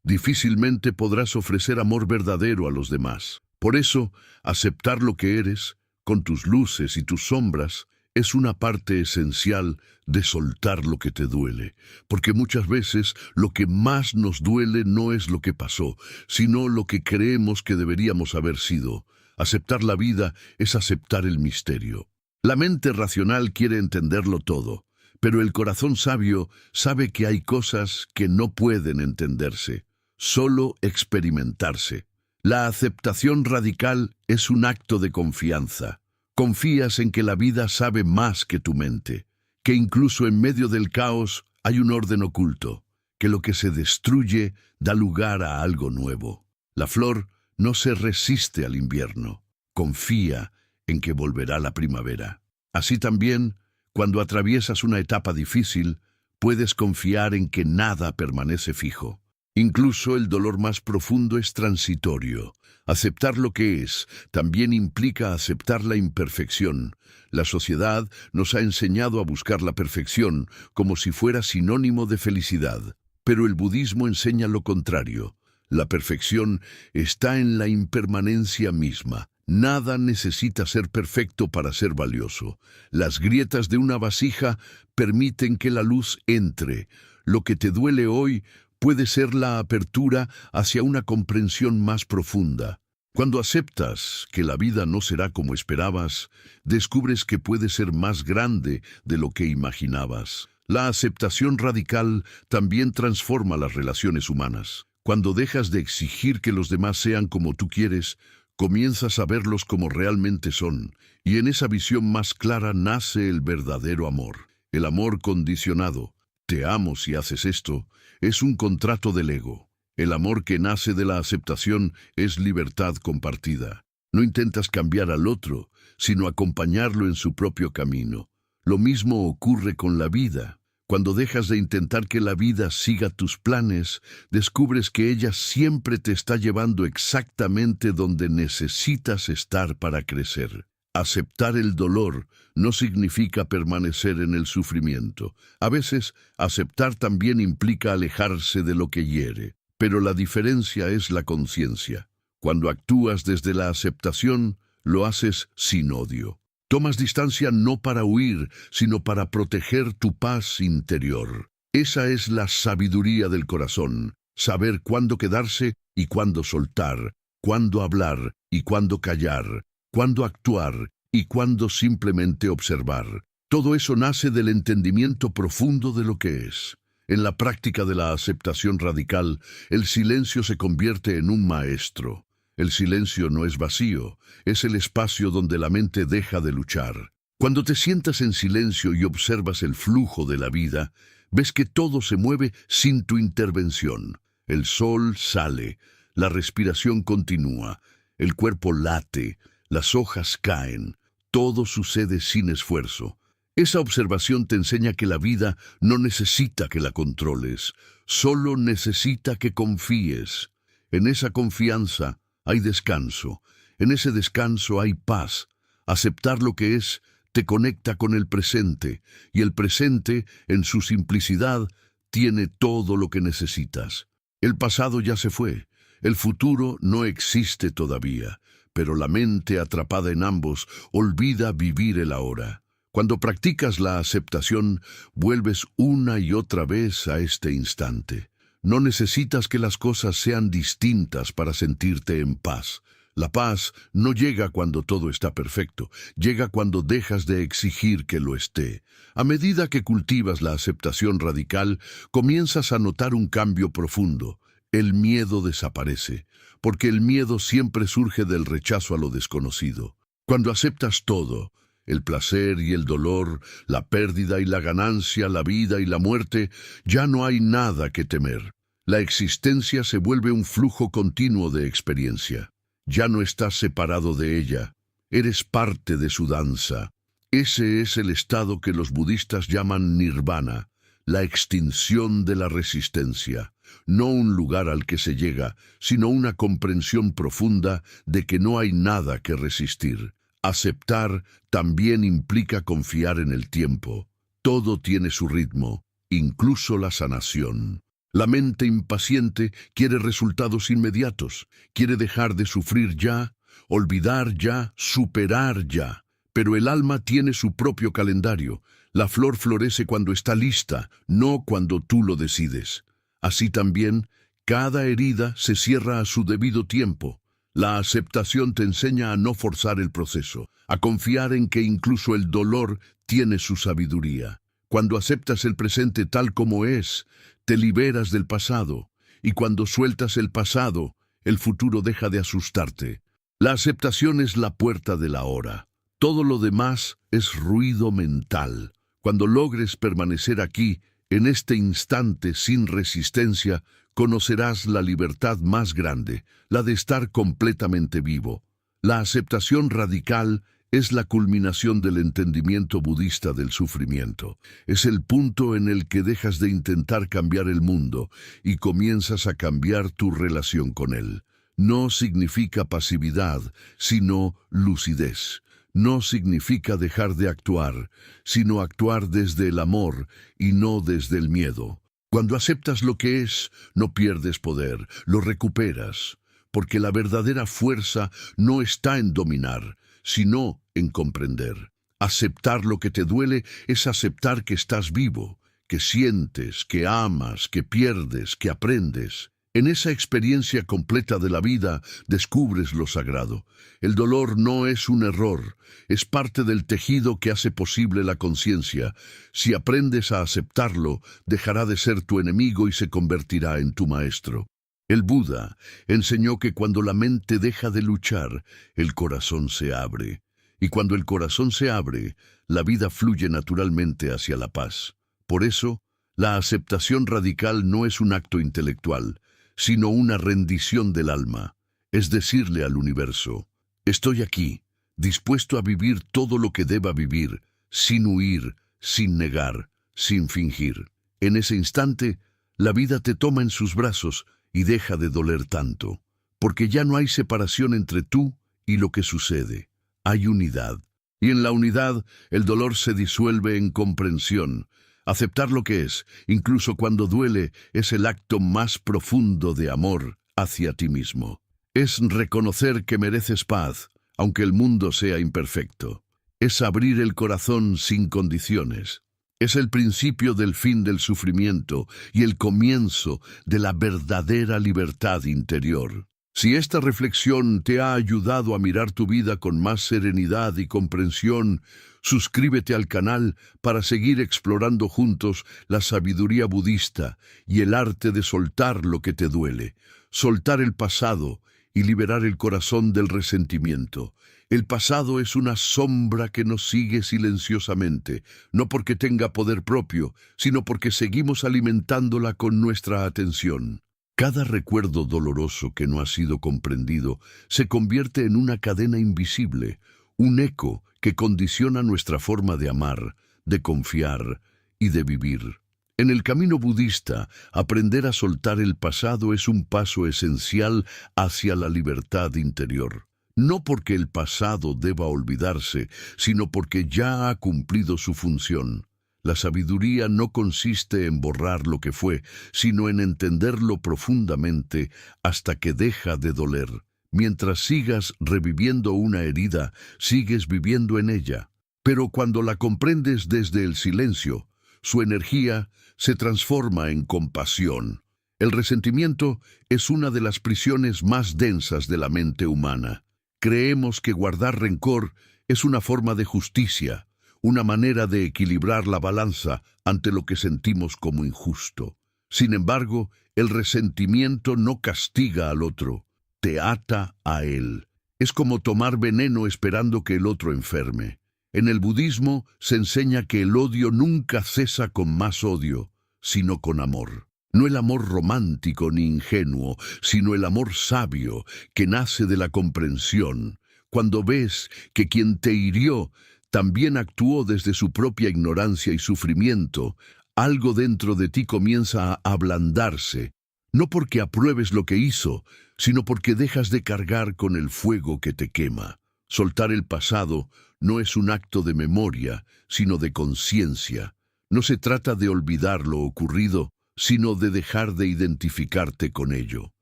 difícilmente podrás ofrecer amor verdadero a los demás. Por eso, aceptar lo que eres, con tus luces y tus sombras, es una parte esencial de soltar lo que te duele, porque muchas veces lo que más nos duele no es lo que pasó, sino lo que creemos que deberíamos haber sido. Aceptar la vida es aceptar el misterio. La mente racional quiere entenderlo todo, pero el corazón sabio sabe que hay cosas que no pueden entenderse, solo experimentarse. La aceptación radical es un acto de confianza. Confías en que la vida sabe más que tu mente, que incluso en medio del caos hay un orden oculto, que lo que se destruye da lugar a algo nuevo. La flor no se resiste al invierno, confía en que volverá la primavera. Así también, cuando atraviesas una etapa difícil, puedes confiar en que nada permanece fijo. Incluso el dolor más profundo es transitorio. Aceptar lo que es también implica aceptar la imperfección. La sociedad nos ha enseñado a buscar la perfección como si fuera sinónimo de felicidad. Pero el budismo enseña lo contrario. La perfección está en la impermanencia misma. Nada necesita ser perfecto para ser valioso. Las grietas de una vasija permiten que la luz entre. Lo que te duele hoy puede ser la apertura hacia una comprensión más profunda. Cuando aceptas que la vida no será como esperabas, descubres que puede ser más grande de lo que imaginabas. La aceptación radical también transforma las relaciones humanas. Cuando dejas de exigir que los demás sean como tú quieres, comienzas a verlos como realmente son, y en esa visión más clara nace el verdadero amor. El amor condicionado, te amo si haces esto, es un contrato del ego. El amor que nace de la aceptación es libertad compartida. No intentas cambiar al otro, sino acompañarlo en su propio camino. Lo mismo ocurre con la vida. Cuando dejas de intentar que la vida siga tus planes, descubres que ella siempre te está llevando exactamente donde necesitas estar para crecer. Aceptar el dolor no significa permanecer en el sufrimiento. A veces, aceptar también implica alejarse de lo que hiere. Pero la diferencia es la conciencia. Cuando actúas desde la aceptación, lo haces sin odio. Tomas distancia no para huir, sino para proteger tu paz interior. Esa es la sabiduría del corazón, saber cuándo quedarse y cuándo soltar, cuándo hablar y cuándo callar, cuándo actuar y cuándo simplemente observar. Todo eso nace del entendimiento profundo de lo que es. En la práctica de la aceptación radical, el silencio se convierte en un maestro. El silencio no es vacío, es el espacio donde la mente deja de luchar. Cuando te sientas en silencio y observas el flujo de la vida, ves que todo se mueve sin tu intervención. El sol sale, la respiración continúa, el cuerpo late, las hojas caen, todo sucede sin esfuerzo. Esa observación te enseña que la vida no necesita que la controles, solo necesita que confíes. En esa confianza hay descanso, en ese descanso hay paz. Aceptar lo que es te conecta con el presente, y el presente, en su simplicidad, tiene todo lo que necesitas. El pasado ya se fue, el futuro no existe todavía, pero la mente atrapada en ambos olvida vivir el ahora. Cuando practicas la aceptación, vuelves una y otra vez a este instante. No necesitas que las cosas sean distintas para sentirte en paz. La paz no llega cuando todo está perfecto, llega cuando dejas de exigir que lo esté. A medida que cultivas la aceptación radical, comienzas a notar un cambio profundo. El miedo desaparece, porque el miedo siempre surge del rechazo a lo desconocido. Cuando aceptas todo, el placer y el dolor, la pérdida y la ganancia, la vida y la muerte, ya no hay nada que temer. La existencia se vuelve un flujo continuo de experiencia. Ya no estás separado de ella, eres parte de su danza. Ese es el estado que los budistas llaman nirvana, la extinción de la resistencia. No un lugar al que se llega, sino una comprensión profunda de que no hay nada que resistir. Aceptar también implica confiar en el tiempo. Todo tiene su ritmo, incluso la sanación. La mente impaciente quiere resultados inmediatos, quiere dejar de sufrir ya, olvidar ya, superar ya. Pero el alma tiene su propio calendario. La flor florece cuando está lista, no cuando tú lo decides. Así también, cada herida se cierra a su debido tiempo. La aceptación te enseña a no forzar el proceso, a confiar en que incluso el dolor tiene su sabiduría. Cuando aceptas el presente tal como es, te liberas del pasado, y cuando sueltas el pasado, el futuro deja de asustarte. La aceptación es la puerta de la hora. Todo lo demás es ruido mental. Cuando logres permanecer aquí, en este instante sin resistencia, conocerás la libertad más grande, la de estar completamente vivo. La aceptación radical es la culminación del entendimiento budista del sufrimiento. Es el punto en el que dejas de intentar cambiar el mundo y comienzas a cambiar tu relación con él. No significa pasividad, sino lucidez. No significa dejar de actuar, sino actuar desde el amor y no desde el miedo. Cuando aceptas lo que es, no pierdes poder, lo recuperas, porque la verdadera fuerza no está en dominar, sino en comprender. Aceptar lo que te duele es aceptar que estás vivo, que sientes, que amas, que pierdes, que aprendes. En esa experiencia completa de la vida descubres lo sagrado. El dolor no es un error, es parte del tejido que hace posible la conciencia. Si aprendes a aceptarlo, dejará de ser tu enemigo y se convertirá en tu maestro. El Buda enseñó que cuando la mente deja de luchar, el corazón se abre. Y cuando el corazón se abre, la vida fluye naturalmente hacia la paz. Por eso, la aceptación radical no es un acto intelectual, sino una rendición del alma. Es decirle al universo: estoy aquí, dispuesto a vivir todo lo que deba vivir, sin huir, sin negar, sin fingir. En ese instante, la vida te toma en sus brazos y deja de doler tanto, porque ya no hay separación entre tú y lo que sucede. Hay unidad, y en la unidad el dolor se disuelve en comprensión. Aceptar lo que es, incluso cuando duele, es el acto más profundo de amor hacia ti mismo. Es reconocer que mereces paz, aunque el mundo sea imperfecto. Es abrir el corazón sin condiciones. Es el principio del fin del sufrimiento y el comienzo de la verdadera libertad interior. Si esta reflexión te ha ayudado a mirar tu vida con más serenidad y comprensión, suscríbete al canal para seguir explorando juntos la sabiduría budista y el arte de soltar lo que te duele, soltar el pasado y liberar el corazón del resentimiento. El pasado es una sombra que nos sigue silenciosamente, no porque tenga poder propio, sino porque seguimos alimentándola con nuestra atención. Cada recuerdo doloroso que no ha sido comprendido se convierte en una cadena invisible, un eco que condiciona nuestra forma de amar, de confiar y de vivir. En el camino budista, aprender a soltar el pasado es un paso esencial hacia la libertad interior. No porque el pasado deba olvidarse, sino porque ya ha cumplido su función. La sabiduría no consiste en borrar lo que fue, sino en entenderlo profundamente hasta que deja de doler. Mientras sigas reviviendo una herida, sigues viviendo en ella. Pero cuando la comprendes desde el silencio, su energía se transforma en compasión. El resentimiento es una de las prisiones más densas de la mente humana. Creemos que guardar rencor es una forma de justicia, una manera de equilibrar la balanza ante lo que sentimos como injusto. Sin embargo, el resentimiento no castiga al otro, te ata a él. Es como tomar veneno esperando que el otro enferme. En el budismo se enseña que el odio nunca cesa con más odio, sino con amor. No el amor romántico ni ingenuo, sino el amor sabio que nace de la comprensión. Cuando ves que quien te hirió también actuó desde su propia ignorancia y sufrimiento, algo dentro de ti comienza a ablandarse, no porque apruebes lo que hizo, sino porque dejas de cargar con el fuego que te quema. Soltar el pasado no es un acto de memoria, sino de conciencia. No se trata de olvidar lo ocurrido, sino de dejar de identificarte con ello.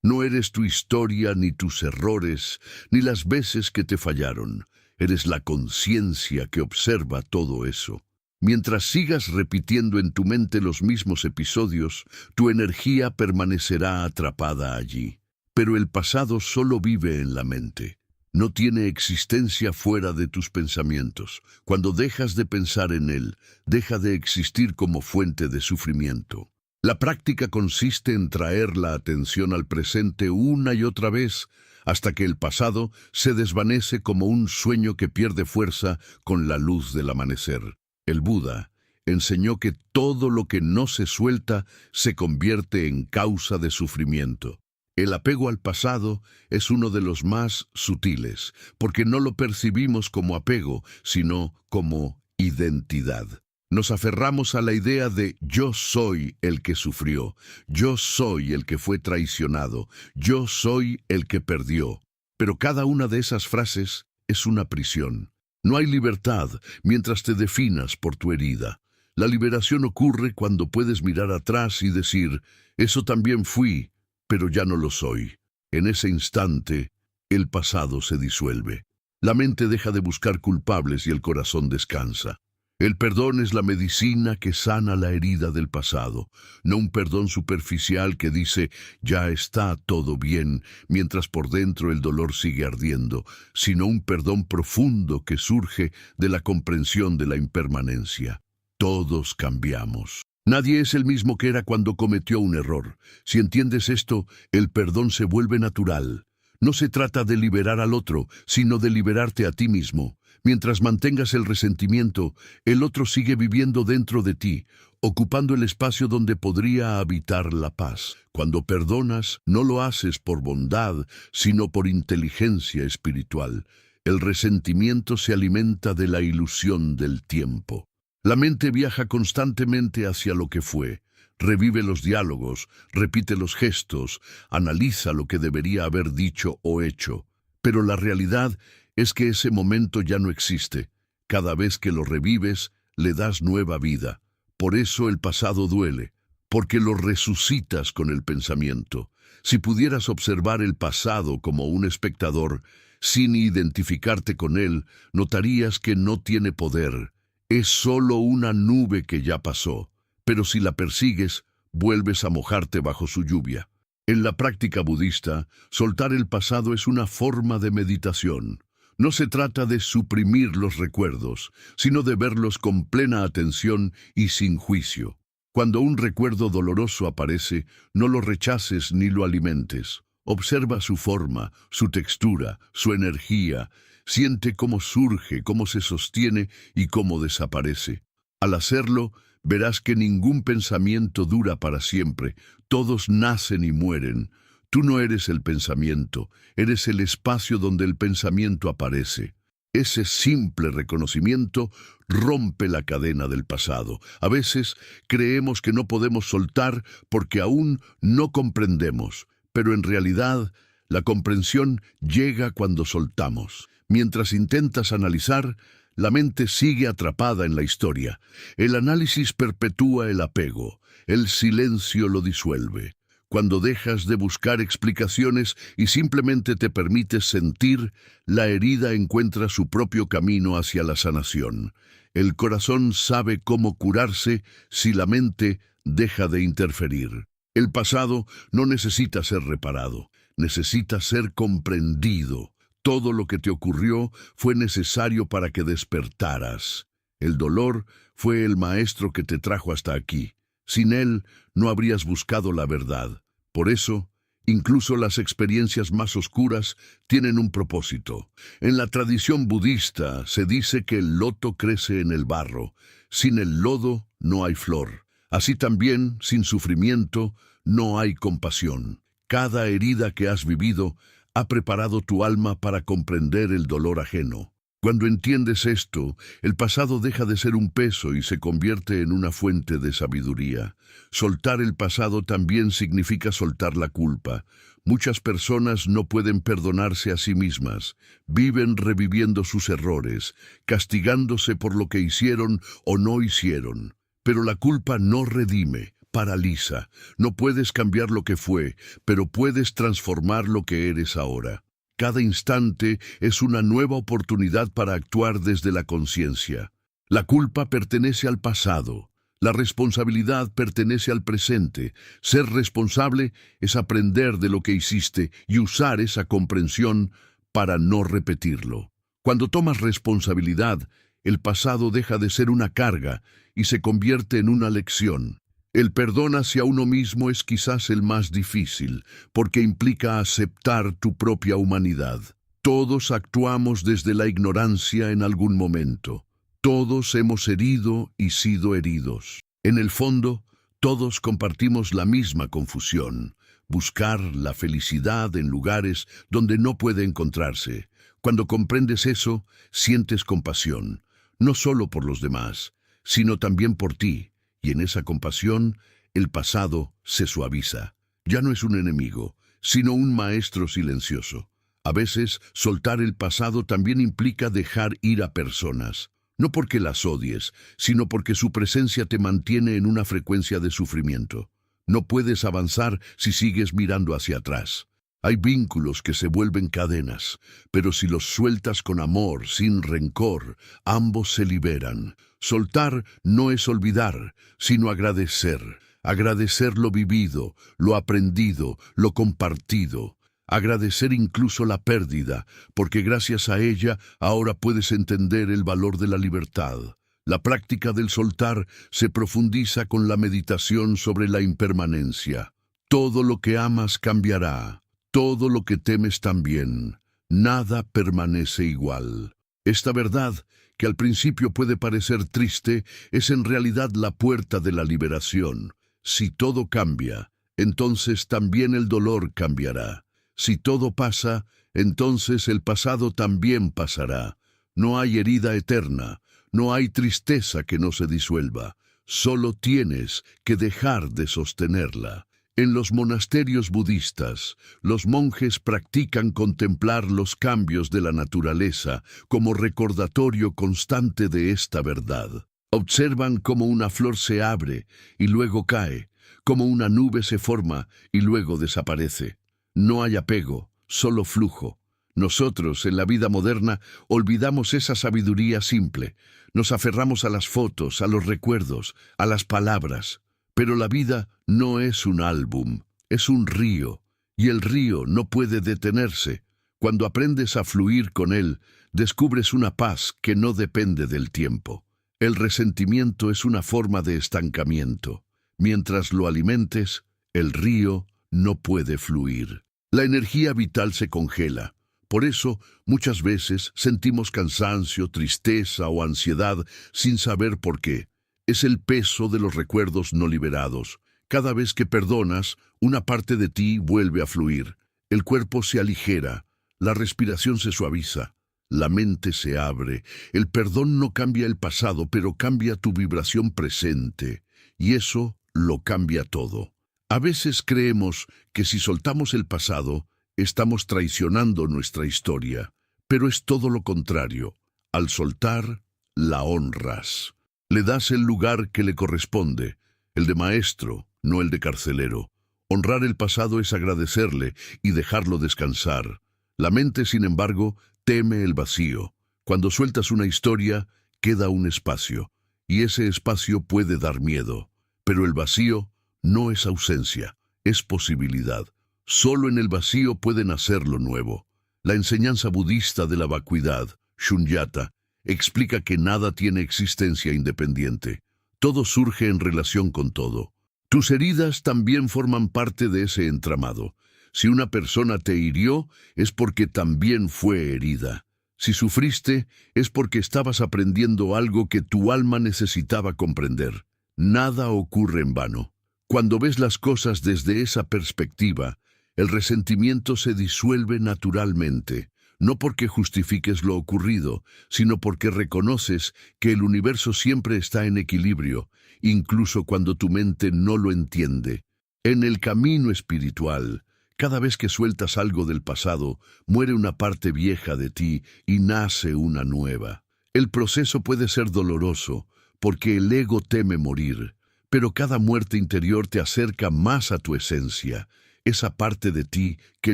No eres tu historia, ni tus errores, ni las veces que te fallaron. Eres la conciencia que observa todo eso. Mientras sigas repitiendo en tu mente los mismos episodios, tu energía permanecerá atrapada allí. Pero el pasado solo vive en la mente. No tiene existencia fuera de tus pensamientos. Cuando dejas de pensar en él, deja de existir como fuente de sufrimiento. La práctica consiste en traer la atención al presente una y otra vez, hasta que el pasado se desvanece como un sueño que pierde fuerza con la luz del amanecer. El Buda enseñó que todo lo que no se suelta se convierte en causa de sufrimiento. El apego al pasado es uno de los más sutiles, porque no lo percibimos como apego, sino como identidad. Nos aferramos a la idea de yo soy el que sufrió, yo soy el que fue traicionado, yo soy el que perdió. Pero cada una de esas frases es una prisión. No hay libertad mientras te definas por tu herida. La liberación ocurre cuando puedes mirar atrás y decir, eso también fui, pero ya no lo soy. En ese instante, el pasado se disuelve. La mente deja de buscar culpables y el corazón descansa. El perdón es la medicina que sana la herida del pasado, no un perdón superficial que dice, ya está todo bien, mientras por dentro el dolor sigue ardiendo, sino un perdón profundo que surge de la comprensión de la impermanencia. Todos cambiamos. Nadie es el mismo que era cuando cometió un error. Si entiendes esto, el perdón se vuelve natural. No se trata de liberar al otro, sino de liberarte a ti mismo. Mientras mantengas el resentimiento, el otro sigue viviendo dentro de ti, ocupando el espacio donde podría habitar la paz. Cuando perdonas, no lo haces por bondad, sino por inteligencia espiritual. El resentimiento se alimenta de la ilusión del tiempo. La mente viaja constantemente hacia lo que fue. Revive los diálogos, repite los gestos, analiza lo que debería haber dicho o hecho. Pero la realidad es que ese momento ya no existe. Cada vez que lo revives, le das nueva vida. Por eso el pasado duele, porque lo resucitas con el pensamiento. Si pudieras observar el pasado como un espectador, sin identificarte con él, notarías que no tiene poder. Es solo una nube que ya pasó. Pero si la persigues, vuelves a mojarte bajo su lluvia. En la práctica budista, soltar el pasado es una forma de meditación. No se trata de suprimir los recuerdos, sino de verlos con plena atención y sin juicio. Cuando un recuerdo doloroso aparece, no lo rechaces ni lo alimentes. Observa su forma, su textura, su energía. Siente cómo surge, cómo se sostiene y cómo desaparece. Al hacerlo, verás que ningún pensamiento dura para siempre. Todos nacen y mueren. Tú no eres el pensamiento, eres el espacio donde el pensamiento aparece. Ese simple reconocimiento rompe la cadena del pasado. A veces creemos que no podemos soltar porque aún no comprendemos, pero en realidad la comprensión llega cuando soltamos. Mientras intentas analizar, la mente sigue atrapada en la historia. El análisis perpetúa el apego, el silencio lo disuelve. Cuando dejas de buscar explicaciones y simplemente te permites sentir, la herida encuentra su propio camino hacia la sanación. El corazón sabe cómo curarse si la mente deja de interferir. El pasado no necesita ser reparado, necesita ser comprendido. Todo lo que te ocurrió fue necesario para que despertaras. El dolor fue el maestro que te trajo hasta aquí. Sin él, no habrías buscado la verdad. Por eso, incluso las experiencias más oscuras tienen un propósito. En la tradición budista se dice que el loto crece en el barro. Sin el lodo no hay flor. Así también, sin sufrimiento, no hay compasión. Cada herida que has vivido ha preparado tu alma para comprender el dolor ajeno. Cuando entiendes esto, el pasado deja de ser un peso y se convierte en una fuente de sabiduría. Soltar el pasado también significa soltar la culpa. Muchas personas no pueden perdonarse a sí mismas. Viven reviviendo sus errores, castigándose por lo que hicieron o no hicieron. Pero la culpa no redime, paraliza. No puedes cambiar lo que fue, pero puedes transformar lo que eres ahora. Cada instante es una nueva oportunidad para actuar desde la conciencia. La culpa pertenece al pasado. La responsabilidad pertenece al presente. Ser responsable es aprender de lo que hiciste y usar esa comprensión para no repetirlo. Cuando tomas responsabilidad, el pasado deja de ser una carga y se convierte en una lección. El perdón hacia uno mismo es quizás el más difícil, porque implica aceptar tu propia humanidad. Todos actuamos desde la ignorancia en algún momento. Todos hemos herido y sido heridos. En el fondo, todos compartimos la misma confusión: buscar la felicidad en lugares donde no puede encontrarse. Cuando comprendes eso, sientes compasión, no solo por los demás, sino también por ti. Y en esa compasión, el pasado se suaviza. Ya no es un enemigo, sino un maestro silencioso. A veces, soltar el pasado también implica dejar ir a personas. No porque las odies, sino porque su presencia te mantiene en una frecuencia de sufrimiento. No puedes avanzar si sigues mirando hacia atrás. Hay vínculos que se vuelven cadenas, pero si los sueltas con amor, sin rencor, ambos se liberan. Soltar no es olvidar, sino agradecer. Agradecer lo vivido, lo aprendido, lo compartido. Agradecer incluso la pérdida, porque gracias a ella ahora puedes entender el valor de la libertad. La práctica del soltar se profundiza con la meditación sobre la impermanencia. Todo lo que amas cambiará. Todo lo que temes también. Nada permanece igual. Esta verdad, que al principio puede parecer triste, es en realidad la puerta de la liberación. Si todo cambia, entonces también el dolor cambiará. Si todo pasa, entonces el pasado también pasará. No hay herida eterna, no hay tristeza que no se disuelva. Solo tienes que dejar de sostenerla. En los monasterios budistas, los monjes practican contemplar los cambios de la naturaleza como recordatorio constante de esta verdad. Observan cómo una flor se abre y luego cae, cómo una nube se forma y luego desaparece. No hay apego, solo flujo. Nosotros, en la vida moderna, olvidamos esa sabiduría simple. Nos aferramos a las fotos, a los recuerdos, a las palabras. Pero la vida no es un álbum, es un río. y el río no puede detenerse. Cuando aprendes a fluir con él, descubres una paz que no depende del tiempo. El resentimiento es una forma de estancamiento. Mientras lo alimentes, el río no puede fluir. La energía vital se congela. Por eso, muchas veces sentimos cansancio, tristeza o ansiedad sin saber por qué. Es el peso de los recuerdos no liberados. Cada vez que perdonas, una parte de ti vuelve a fluir. El cuerpo se aligera, la respiración se suaviza, la mente se abre. El perdón no cambia el pasado, pero cambia tu vibración presente. Y eso lo cambia todo. A veces creemos que si soltamos el pasado, estamos traicionando nuestra historia, pero es todo lo contrario. Al soltar, la honras. Le das el lugar que le corresponde, el de maestro, no el de carcelero. Honrar el pasado es agradecerle y dejarlo descansar. La mente, sin embargo, teme el vacío. Cuando sueltas una historia, queda un espacio, y ese espacio puede dar miedo. Pero el vacío no es ausencia, es posibilidad. Solo en el vacío puede nacer lo nuevo. La enseñanza budista de la vacuidad, Shunyata, explica que nada tiene existencia independiente. Todo surge en relación con todo. Tus heridas también forman parte de ese entramado. Si una persona te hirió, es porque también fue herida. Si sufriste, es porque estabas aprendiendo algo que tu alma necesitaba comprender. Nada ocurre en vano. Cuando ves las cosas desde esa perspectiva, el resentimiento se disuelve naturalmente, no porque justifiques lo ocurrido, sino porque reconoces que el universo siempre está en equilibrio, incluso cuando tu mente no lo entiende. En el camino espiritual, cada vez que sueltas algo del pasado, muere una parte vieja de ti y nace una nueva. El proceso puede ser doloroso, porque el ego teme morir, pero cada muerte interior te acerca más a tu esencia, esa parte de ti que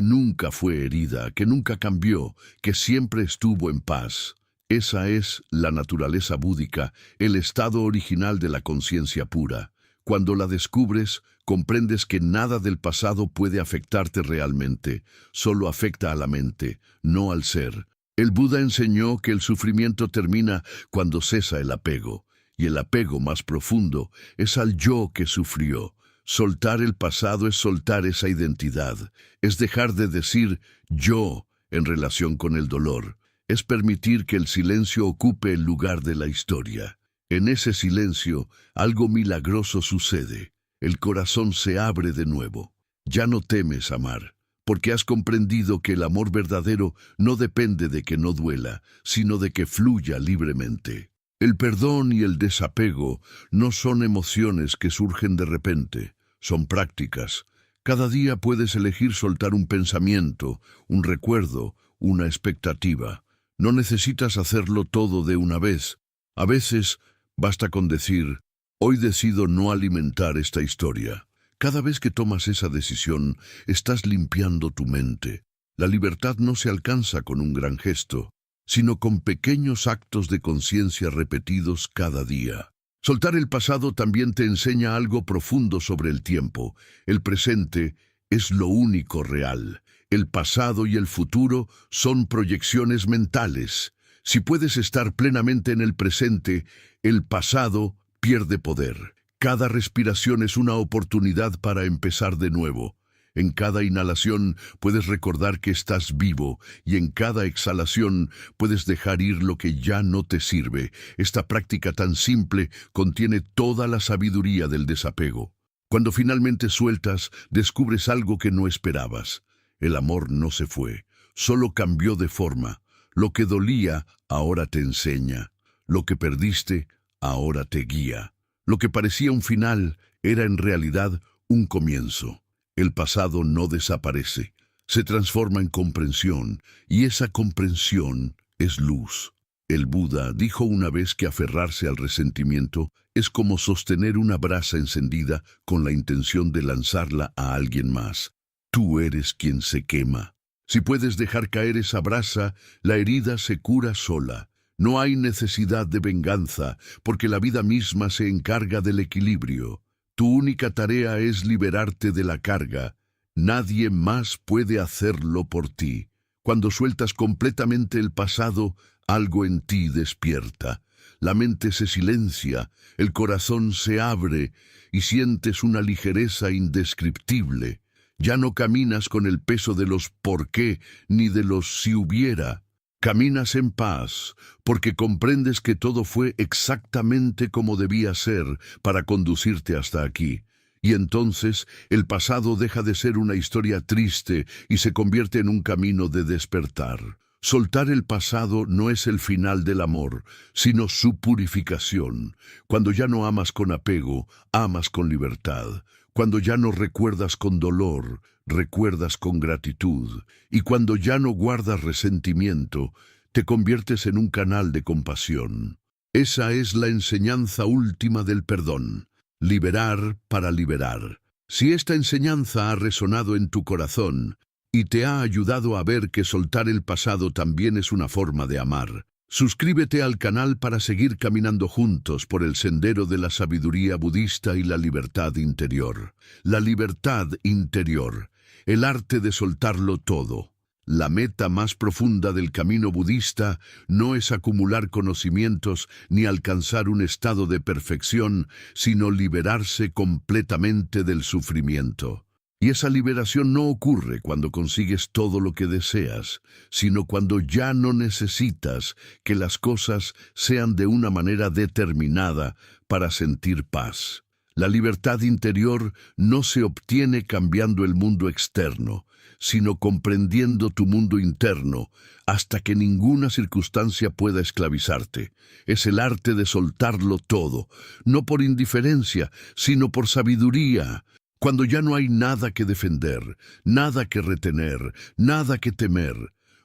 nunca fue herida, que nunca cambió, que siempre estuvo en paz. Esa es la naturaleza búdica, el estado original de la conciencia pura. Cuando la descubres, comprendes que nada del pasado puede afectarte realmente, solo afecta a la mente, no al ser. El Buda enseñó que el sufrimiento termina cuando cesa el apego. Y el apego más profundo es al yo que sufrió. Soltar el pasado es soltar esa identidad, es dejar de decir yo en relación con el dolor, es permitir que el silencio ocupe el lugar de la historia. En ese silencio, algo milagroso sucede. El corazón se abre de nuevo. Ya no temes amar, porque has comprendido que el amor verdadero no depende de que no duela, sino de que fluya libremente. El perdón y el desapego no son emociones que surgen de repente, son prácticas. Cada día puedes elegir soltar un pensamiento, un recuerdo, una expectativa. No necesitas hacerlo todo de una vez. A veces basta con decir, hoy decido no alimentar esta historia. Cada vez que tomas esa decisión, estás limpiando tu mente. La libertad no se alcanza con un gran gesto, sino con pequeños actos de conciencia repetidos cada día. Soltar el pasado también te enseña algo profundo sobre el tiempo. El presente es lo único real. El pasado y el futuro son proyecciones mentales. Si puedes estar plenamente en el presente, el pasado pierde poder. Cada respiración es una oportunidad para empezar de nuevo. En cada inhalación puedes recordar que estás vivo y en cada exhalación puedes dejar ir lo que ya no te sirve. Esta práctica tan simple contiene toda la sabiduría del desapego. Cuando finalmente sueltas, descubres algo que no esperabas. El amor no se fue, solo cambió de forma. Lo que dolía ahora te enseña. Lo que perdiste ahora te guía. Lo que parecía un final era en realidad un comienzo. El pasado no desaparece, se transforma en comprensión, y esa comprensión es luz. El Buda dijo una vez que aferrarse al resentimiento es como sostener una brasa encendida con la intención de lanzarla a alguien más. Tú eres quien se quema. Si puedes dejar caer esa brasa, la herida se cura sola. No hay necesidad de venganza, porque la vida misma se encarga del equilibrio. Tu única tarea es liberarte de la carga, Nadie más puede hacerlo por ti. Cuando sueltas completamente el pasado, algo en ti despierta. La mente se silencia, el corazón se abre y sientes una ligereza indescriptible. Ya no caminas con el peso de los por qué ni de los si hubiera. Caminas en paz, porque comprendes que todo fue exactamente como debía ser para conducirte hasta aquí. Y entonces el pasado deja de ser una historia triste y se convierte en un camino de despertar. Soltar el pasado no es el final del amor, sino su purificación. Cuando ya no amas con apego, amas con libertad. Cuando ya no recuerdas con dolor, recuerdas con gratitud. Y cuando ya no guardas resentimiento, te conviertes en un canal de compasión. Esa es la enseñanza última del perdón. Liberar para liberar. Si esta enseñanza ha resonado en tu corazón y te ha ayudado a ver que soltar el pasado también es una forma de amar, suscríbete al canal para seguir caminando juntos por el sendero de la sabiduría budista y la libertad interior. La libertad interior, el arte de soltarlo todo. La meta más profunda del camino budista no es acumular conocimientos ni alcanzar un estado de perfección, sino liberarse completamente del sufrimiento. Y esa liberación no ocurre cuando consigues todo lo que deseas, sino cuando ya no necesitas que las cosas sean de una manera determinada para sentir paz. La libertad interior no se obtiene cambiando el mundo externo, sino comprendiendo tu mundo interno, hasta que ninguna circunstancia pueda esclavizarte. Es el arte de soltarlo todo, no por indiferencia, sino por sabiduría. Cuando ya no hay nada que defender, nada que retener, nada que temer,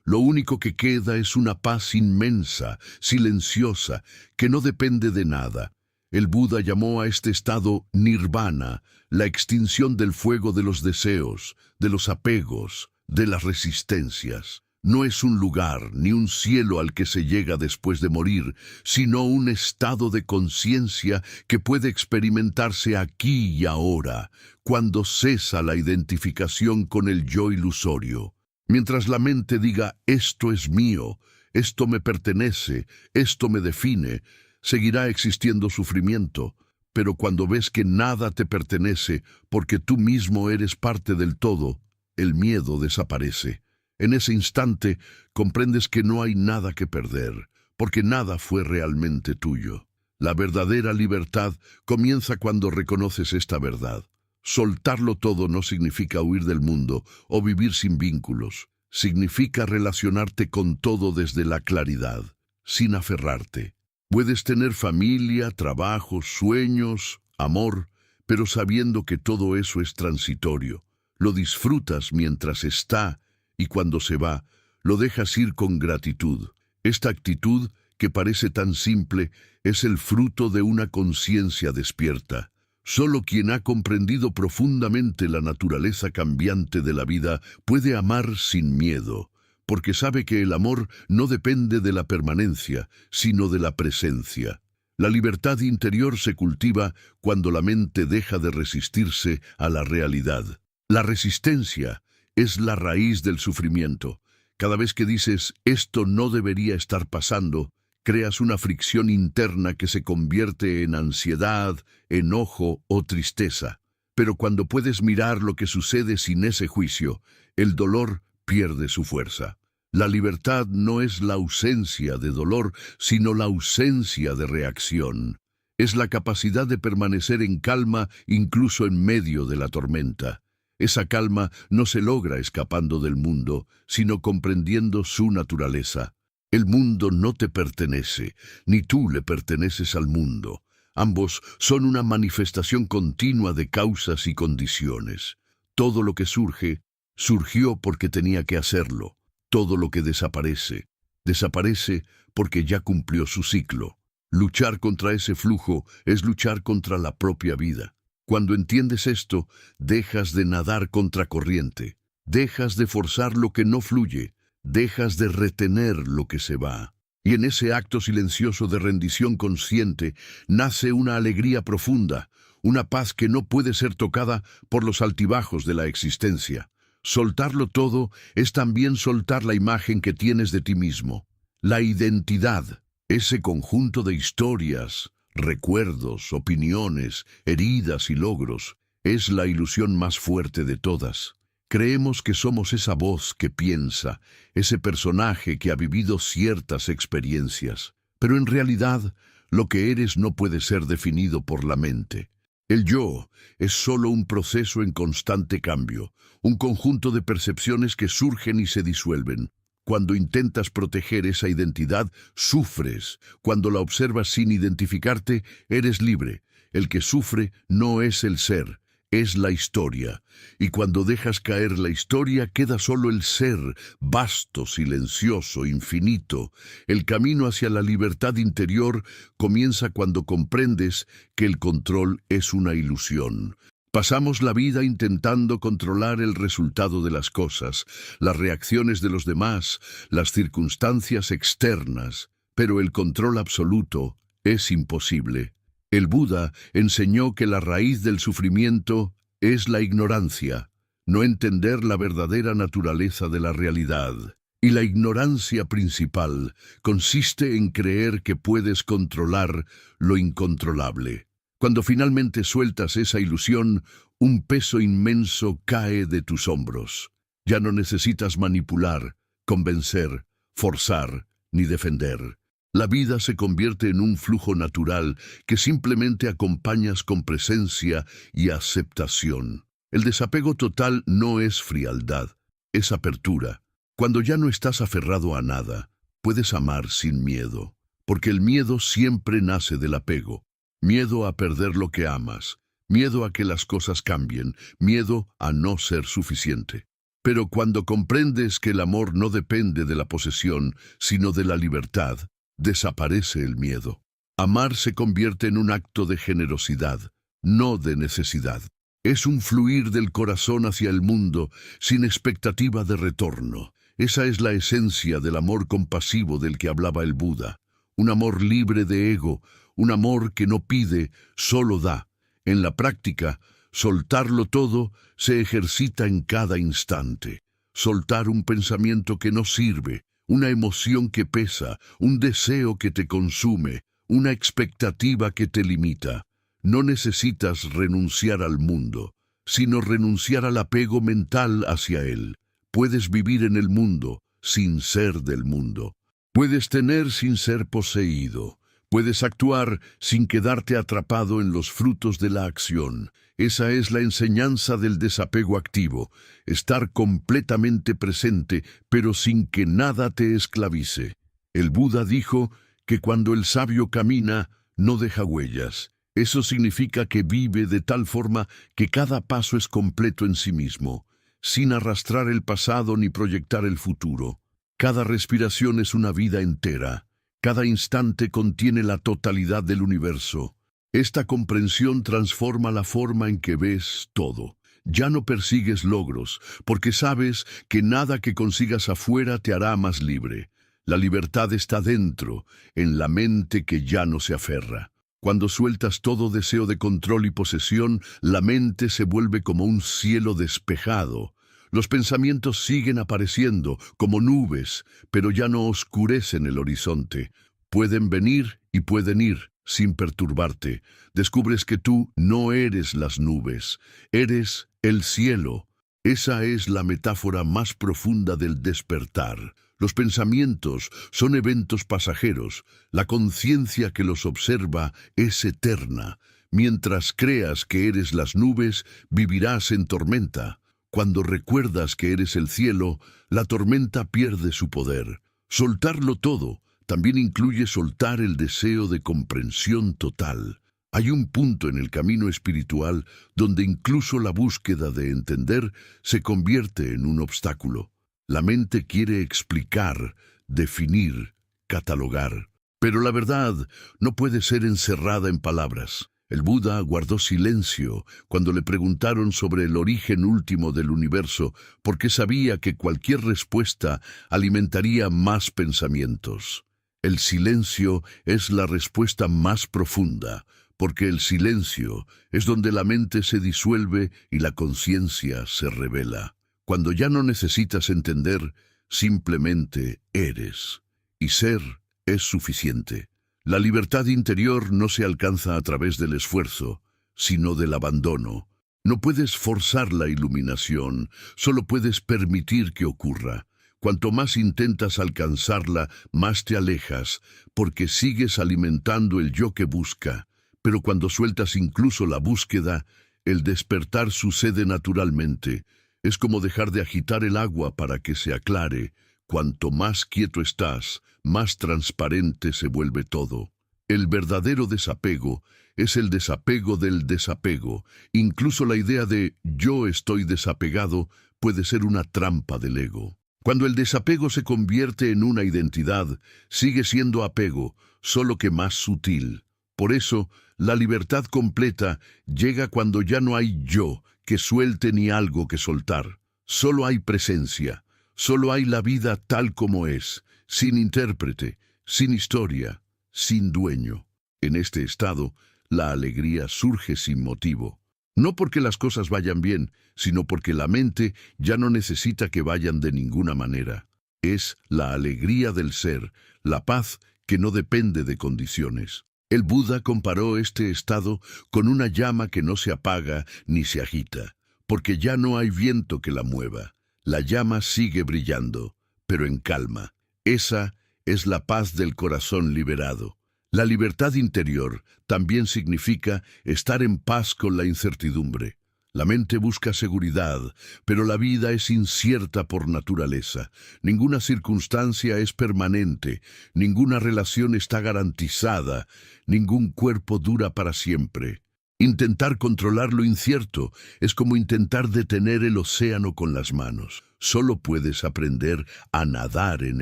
lo único que queda es una paz inmensa, silenciosa, que no depende de nada. El Buda llamó a este estado nirvana, la extinción del fuego de los deseos, de los apegos, de las resistencias. No es un lugar ni un cielo al que se llega después de morir, sino un estado de conciencia que puede experimentarse aquí y ahora, cuando cesa la identificación con el yo ilusorio. Mientras la mente diga, esto es mío, esto me pertenece, esto me define, seguirá existiendo sufrimiento, pero cuando ves que nada te pertenece porque tú mismo eres parte del todo, el miedo desaparece. En ese instante comprendes que no hay nada que perder, porque nada fue realmente tuyo. La verdadera libertad comienza cuando reconoces esta verdad. Soltarlo todo no significa huir del mundo o vivir sin vínculos. Significa relacionarte con todo desde la claridad, sin aferrarte. Puedes tener familia, trabajo, sueños, amor, pero sabiendo que todo eso es transitorio. Lo disfrutas mientras está y cuando se va, lo dejas ir con gratitud. Esta actitud, que parece tan simple, es el fruto de una conciencia despierta. Solo quien ha comprendido profundamente la naturaleza cambiante de la vida puede amar sin miedo, porque sabe que el amor no depende de la permanencia, sino de la presencia. La libertad interior se cultiva cuando la mente deja de resistirse a la realidad. La resistencia es la raíz del sufrimiento. Cada vez que dices, esto no debería estar pasando, creas una fricción interna que se convierte en ansiedad, enojo o tristeza. Pero cuando puedes mirar lo que sucede sin ese juicio, el dolor pierde su fuerza. La libertad no es la ausencia de dolor, sino la ausencia de reacción. Es la capacidad de permanecer en calma incluso en medio de la tormenta. Esa calma no se logra escapando del mundo, sino comprendiendo su naturaleza. El mundo no te pertenece, ni tú le perteneces al mundo. Ambos son una manifestación continua de causas y condiciones. Todo lo que surge, surgió porque tenía que hacerlo. Todo lo que desaparece, desaparece porque ya cumplió su ciclo. Luchar contra ese flujo es luchar contra la propia vida. Cuando entiendes esto, dejas de nadar contra corriente, dejas de forzar lo que no fluye, dejas de retener lo que se va. Y en ese acto silencioso de rendición consciente nace una alegría profunda, una paz que no puede ser tocada por los altibajos de la existencia. Soltarlo todo es también soltar la imagen que tienes de ti mismo, la identidad, ese conjunto de historias, recuerdos, opiniones, heridas y logros. Es la ilusión más fuerte de todas. Creemos que somos esa voz que piensa, ese personaje que ha vivido ciertas experiencias. Pero en realidad, lo que eres no puede ser definido por la mente. El yo es solo un proceso en constante cambio, un conjunto de percepciones que surgen y se disuelven. Cuando intentas proteger esa identidad, sufres. Cuando la observas sin identificarte, eres libre. El que sufre no es el ser, es la historia. Y cuando dejas caer la historia, queda solo el ser, vasto, silencioso, infinito. El camino hacia la libertad interior comienza cuando comprendes que el control es una ilusión. Pasamos la vida intentando controlar el resultado de las cosas, las reacciones de los demás, las circunstancias externas, pero el control absoluto es imposible. El Buda enseñó que la raíz del sufrimiento es la ignorancia, no entender la verdadera naturaleza de la realidad. Y la ignorancia principal consiste en creer que puedes controlar lo incontrolable. Cuando finalmente sueltas esa ilusión, un peso inmenso cae de tus hombros. Ya no necesitas manipular, convencer, forzar ni defender. La vida se convierte en un flujo natural que simplemente acompañas con presencia y aceptación. El desapego total no es frialdad, es apertura. Cuando ya no estás aferrado a nada, puedes amar sin miedo, porque el miedo siempre nace del apego. Miedo a perder lo que amas, miedo a que las cosas cambien, miedo a no ser suficiente. Pero cuando comprendes que el amor no depende de la posesión, sino de la libertad, desaparece el miedo. Amar se convierte en un acto de generosidad, no de necesidad. Es un fluir del corazón hacia el mundo sin expectativa de retorno. Esa es la esencia del amor compasivo del que hablaba el Buda. Un amor libre de ego, un amor que no pide, solo da. En la práctica, soltarlo todo se ejercita en cada instante. Soltar un pensamiento que no sirve, una emoción que pesa, un deseo que te consume, una expectativa que te limita. No necesitas renunciar al mundo, sino renunciar al apego mental hacia él. Puedes vivir en el mundo sin ser del mundo. Puedes tener sin ser poseído. Puedes actuar sin quedarte atrapado en los frutos de la acción. Esa es la enseñanza del desapego activo, estar completamente presente, pero sin que nada te esclavice. El Buda dijo que cuando el sabio camina, no deja huellas. Eso significa que vive de tal forma que cada paso es completo en sí mismo, sin arrastrar el pasado ni proyectar el futuro. Cada respiración es una vida entera. Cada instante contiene la totalidad del universo. Esta comprensión transforma la forma en que ves todo. Ya no persigues logros, porque sabes que nada que consigas afuera te hará más libre. La libertad está dentro, en la mente que ya no se aferra. Cuando sueltas todo deseo de control y posesión, la mente se vuelve como un cielo despejado. Los pensamientos siguen apareciendo como nubes, pero ya no oscurecen el horizonte. Pueden venir y pueden ir, sin perturbarte. Descubres que tú no eres las nubes, eres el cielo. Esa es la metáfora más profunda del despertar. Los pensamientos son eventos pasajeros. La conciencia que los observa es eterna. Mientras creas que eres las nubes, vivirás en tormenta. Cuando recuerdas que eres el cielo, la tormenta pierde su poder. Soltarlo todo también incluye soltar el deseo de comprensión total. Hay un punto en el camino espiritual donde incluso la búsqueda de entender se convierte en un obstáculo. La mente quiere explicar, definir, catalogar. Pero la verdad no puede ser encerrada en palabras. El Buda guardó silencio cuando le preguntaron sobre el origen último del universo, porque sabía que cualquier respuesta alimentaría más pensamientos. El silencio es la respuesta más profunda, porque el silencio es donde la mente se disuelve y la conciencia se revela. Cuando ya no necesitas entender, simplemente eres. Y ser es suficiente. La libertad interior no se alcanza a través del esfuerzo, sino del abandono. No puedes forzar la iluminación, solo puedes permitir que ocurra. Cuanto más intentas alcanzarla, más te alejas, porque sigues alimentando el yo que busca. Pero cuando sueltas incluso la búsqueda, el despertar sucede naturalmente. Es como dejar de agitar el agua para que se aclare. Cuanto más quieto estás, más transparente se vuelve todo. El verdadero desapego es el desapego del desapego. Incluso la idea de yo estoy desapegado puede ser una trampa del ego. Cuando el desapego se convierte en una identidad, sigue siendo apego, solo que más sutil. Por eso, la libertad completa llega cuando ya no hay yo que suelte ni algo que soltar. Solo hay presencia, solo hay la vida tal como es, sin intérprete, sin historia, sin dueño. En este estado, la alegría surge sin motivo. No porque las cosas vayan bien, sino porque la mente ya no necesita que vayan de ninguna manera. Es la alegría del ser, la paz que no depende de condiciones. El Buda comparó este estado con una llama que no se apaga ni se agita, porque ya no hay viento que la mueva. La llama sigue brillando, pero en calma. Esa es la paz del corazón liberado. La libertad interior también significa estar en paz con la incertidumbre. La mente busca seguridad, pero la vida es incierta por naturaleza. Ninguna circunstancia es permanente, ninguna relación está garantizada, ningún cuerpo dura para siempre. Intentar controlar lo incierto es como intentar detener el océano con las manos. Solo puedes aprender a nadar en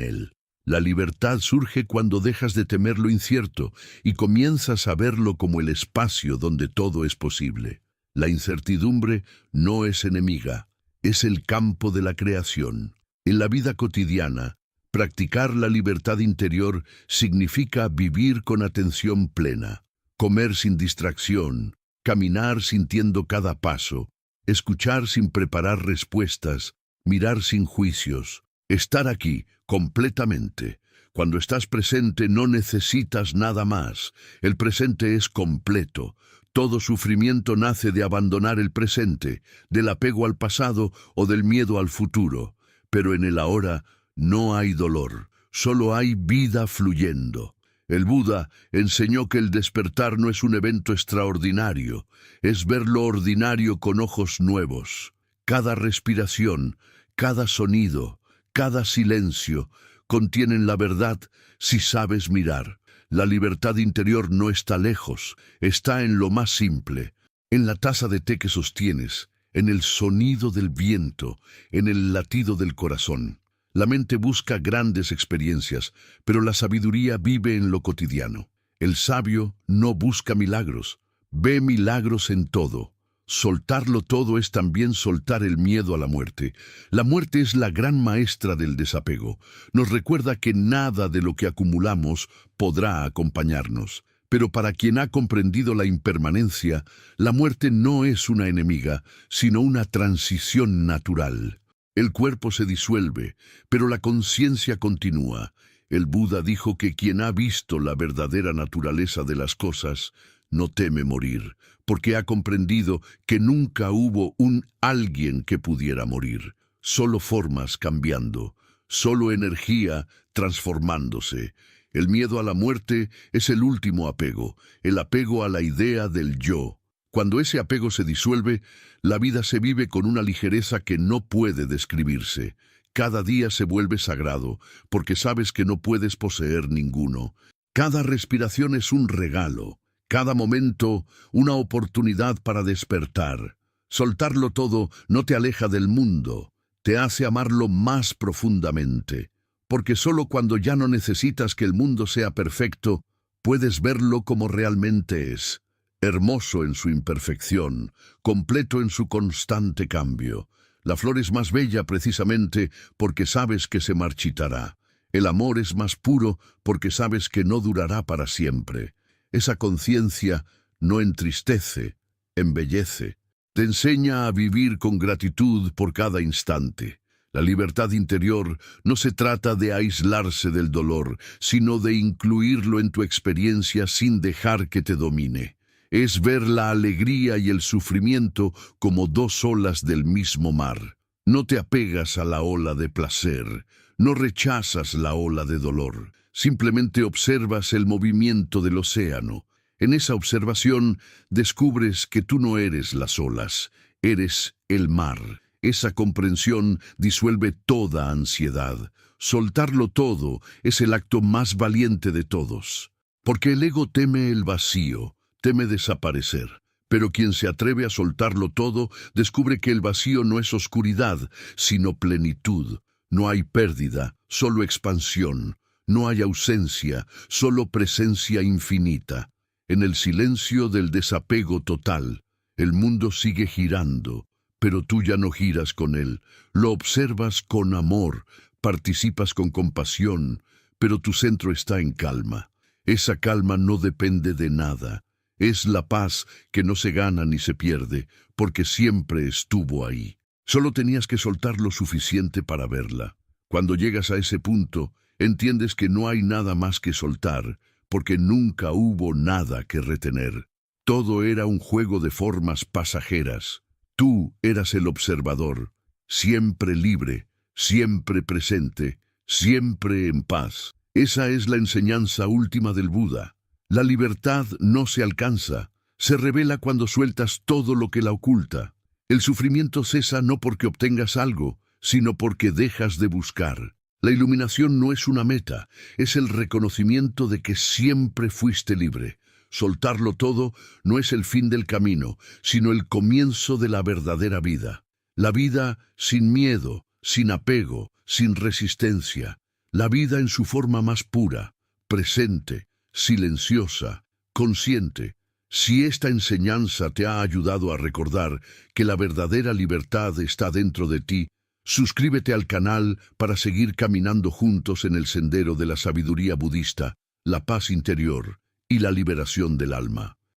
él. La libertad surge cuando dejas de temer lo incierto y comienzas a verlo como el espacio donde todo es posible. La incertidumbre no es enemiga, es el campo de la creación. En la vida cotidiana, practicar la libertad interior significa vivir con atención plena, comer sin distracción, caminar sintiendo cada paso, escuchar sin preparar respuestas, mirar sin juicios, estar aquí completamente. Cuando estás presente no necesitas nada más. El presente es completo. Todo sufrimiento nace de abandonar el presente, del apego al pasado o del miedo al futuro. Pero en el ahora no hay dolor, solo hay vida fluyendo. El Buda enseñó que el despertar no es un evento extraordinario, es ver lo ordinario con ojos nuevos. Cada respiración, cada sonido, cada silencio contienen la verdad si sabes mirar. La libertad interior no está lejos, está en lo más simple, en la taza de té que sostienes, en el sonido del viento, en el latido del corazón. La mente busca grandes experiencias, pero la sabiduría vive en lo cotidiano. El sabio no busca milagros, ve milagros en todo. Soltarlo todo es también soltar el miedo a la muerte. La muerte es la gran maestra del desapego. Nos recuerda que nada de lo que acumulamos podrá acompañarnos. Pero para quien ha comprendido la impermanencia, la muerte no es una enemiga, sino una transición natural. El cuerpo se disuelve, pero la conciencia continúa. El Buda dijo que quien ha visto la verdadera naturaleza de las cosas no teme morir, porque ha comprendido que nunca hubo un alguien que pudiera morir. Solo formas cambiando, solo energía transformándose. El miedo a la muerte es el último apego, el apego a la idea del yo. Cuando ese apego se disuelve, la vida se vive con una ligereza que no puede describirse. Cada día se vuelve sagrado, porque sabes que no puedes poseer ninguno. Cada respiración es un regalo. Cada momento, una oportunidad para despertar. Soltarlo todo no te aleja del mundo, te hace amarlo más profundamente. Porque solo cuando ya no necesitas que el mundo sea perfecto, puedes verlo como realmente es. Hermoso en su imperfección, completo en su constante cambio. La flor es más bella precisamente porque sabes que se marchitará. El amor es más puro porque sabes que no durará para siempre. Esa conciencia no entristece, embellece. Te enseña a vivir con gratitud por cada instante. La libertad interior no se trata de aislarse del dolor, sino de incluirlo en tu experiencia sin dejar que te domine. Es ver la alegría y el sufrimiento como dos olas del mismo mar. No te apegas a la ola de placer, no rechazas la ola de dolor. Simplemente observas el movimiento del océano. En esa observación descubres que tú no eres las olas, eres el mar. Esa comprensión disuelve toda ansiedad. Soltarlo todo es el acto más valiente de todos. Porque el ego teme el vacío, teme desaparecer. Pero quien se atreve a soltarlo todo descubre que el vacío no es oscuridad, sino plenitud. No hay pérdida, solo expansión. No hay ausencia, solo presencia infinita. En el silencio del desapego total, el mundo sigue girando. Pero tú ya no giras con él, lo observas con amor, participas con compasión, pero tu centro está en calma. Esa calma no depende de nada, es la paz que no se gana ni se pierde, porque siempre estuvo ahí. Solo tenías que soltar lo suficiente para verla. Cuando llegas a ese punto, entiendes que no hay nada más que soltar, porque nunca hubo nada que retener. Todo era un juego de formas pasajeras. Tú eras el observador, siempre libre, siempre presente, siempre en paz. Esa es la enseñanza última del Buda. La libertad no se alcanza, se revela cuando sueltas todo lo que la oculta. El sufrimiento cesa no porque obtengas algo, sino porque dejas de buscar. La iluminación no es una meta, es el reconocimiento de que siempre fuiste libre. Soltarlo todo no es el fin del camino, sino el comienzo de la verdadera vida. La vida sin miedo, sin apego, sin resistencia. La vida en su forma más pura, presente, silenciosa, consciente. Si esta enseñanza te ha ayudado a recordar que la verdadera libertad está dentro de ti, suscríbete al canal para seguir caminando juntos en el sendero de la sabiduría budista, la paz interior y la liberación del alma.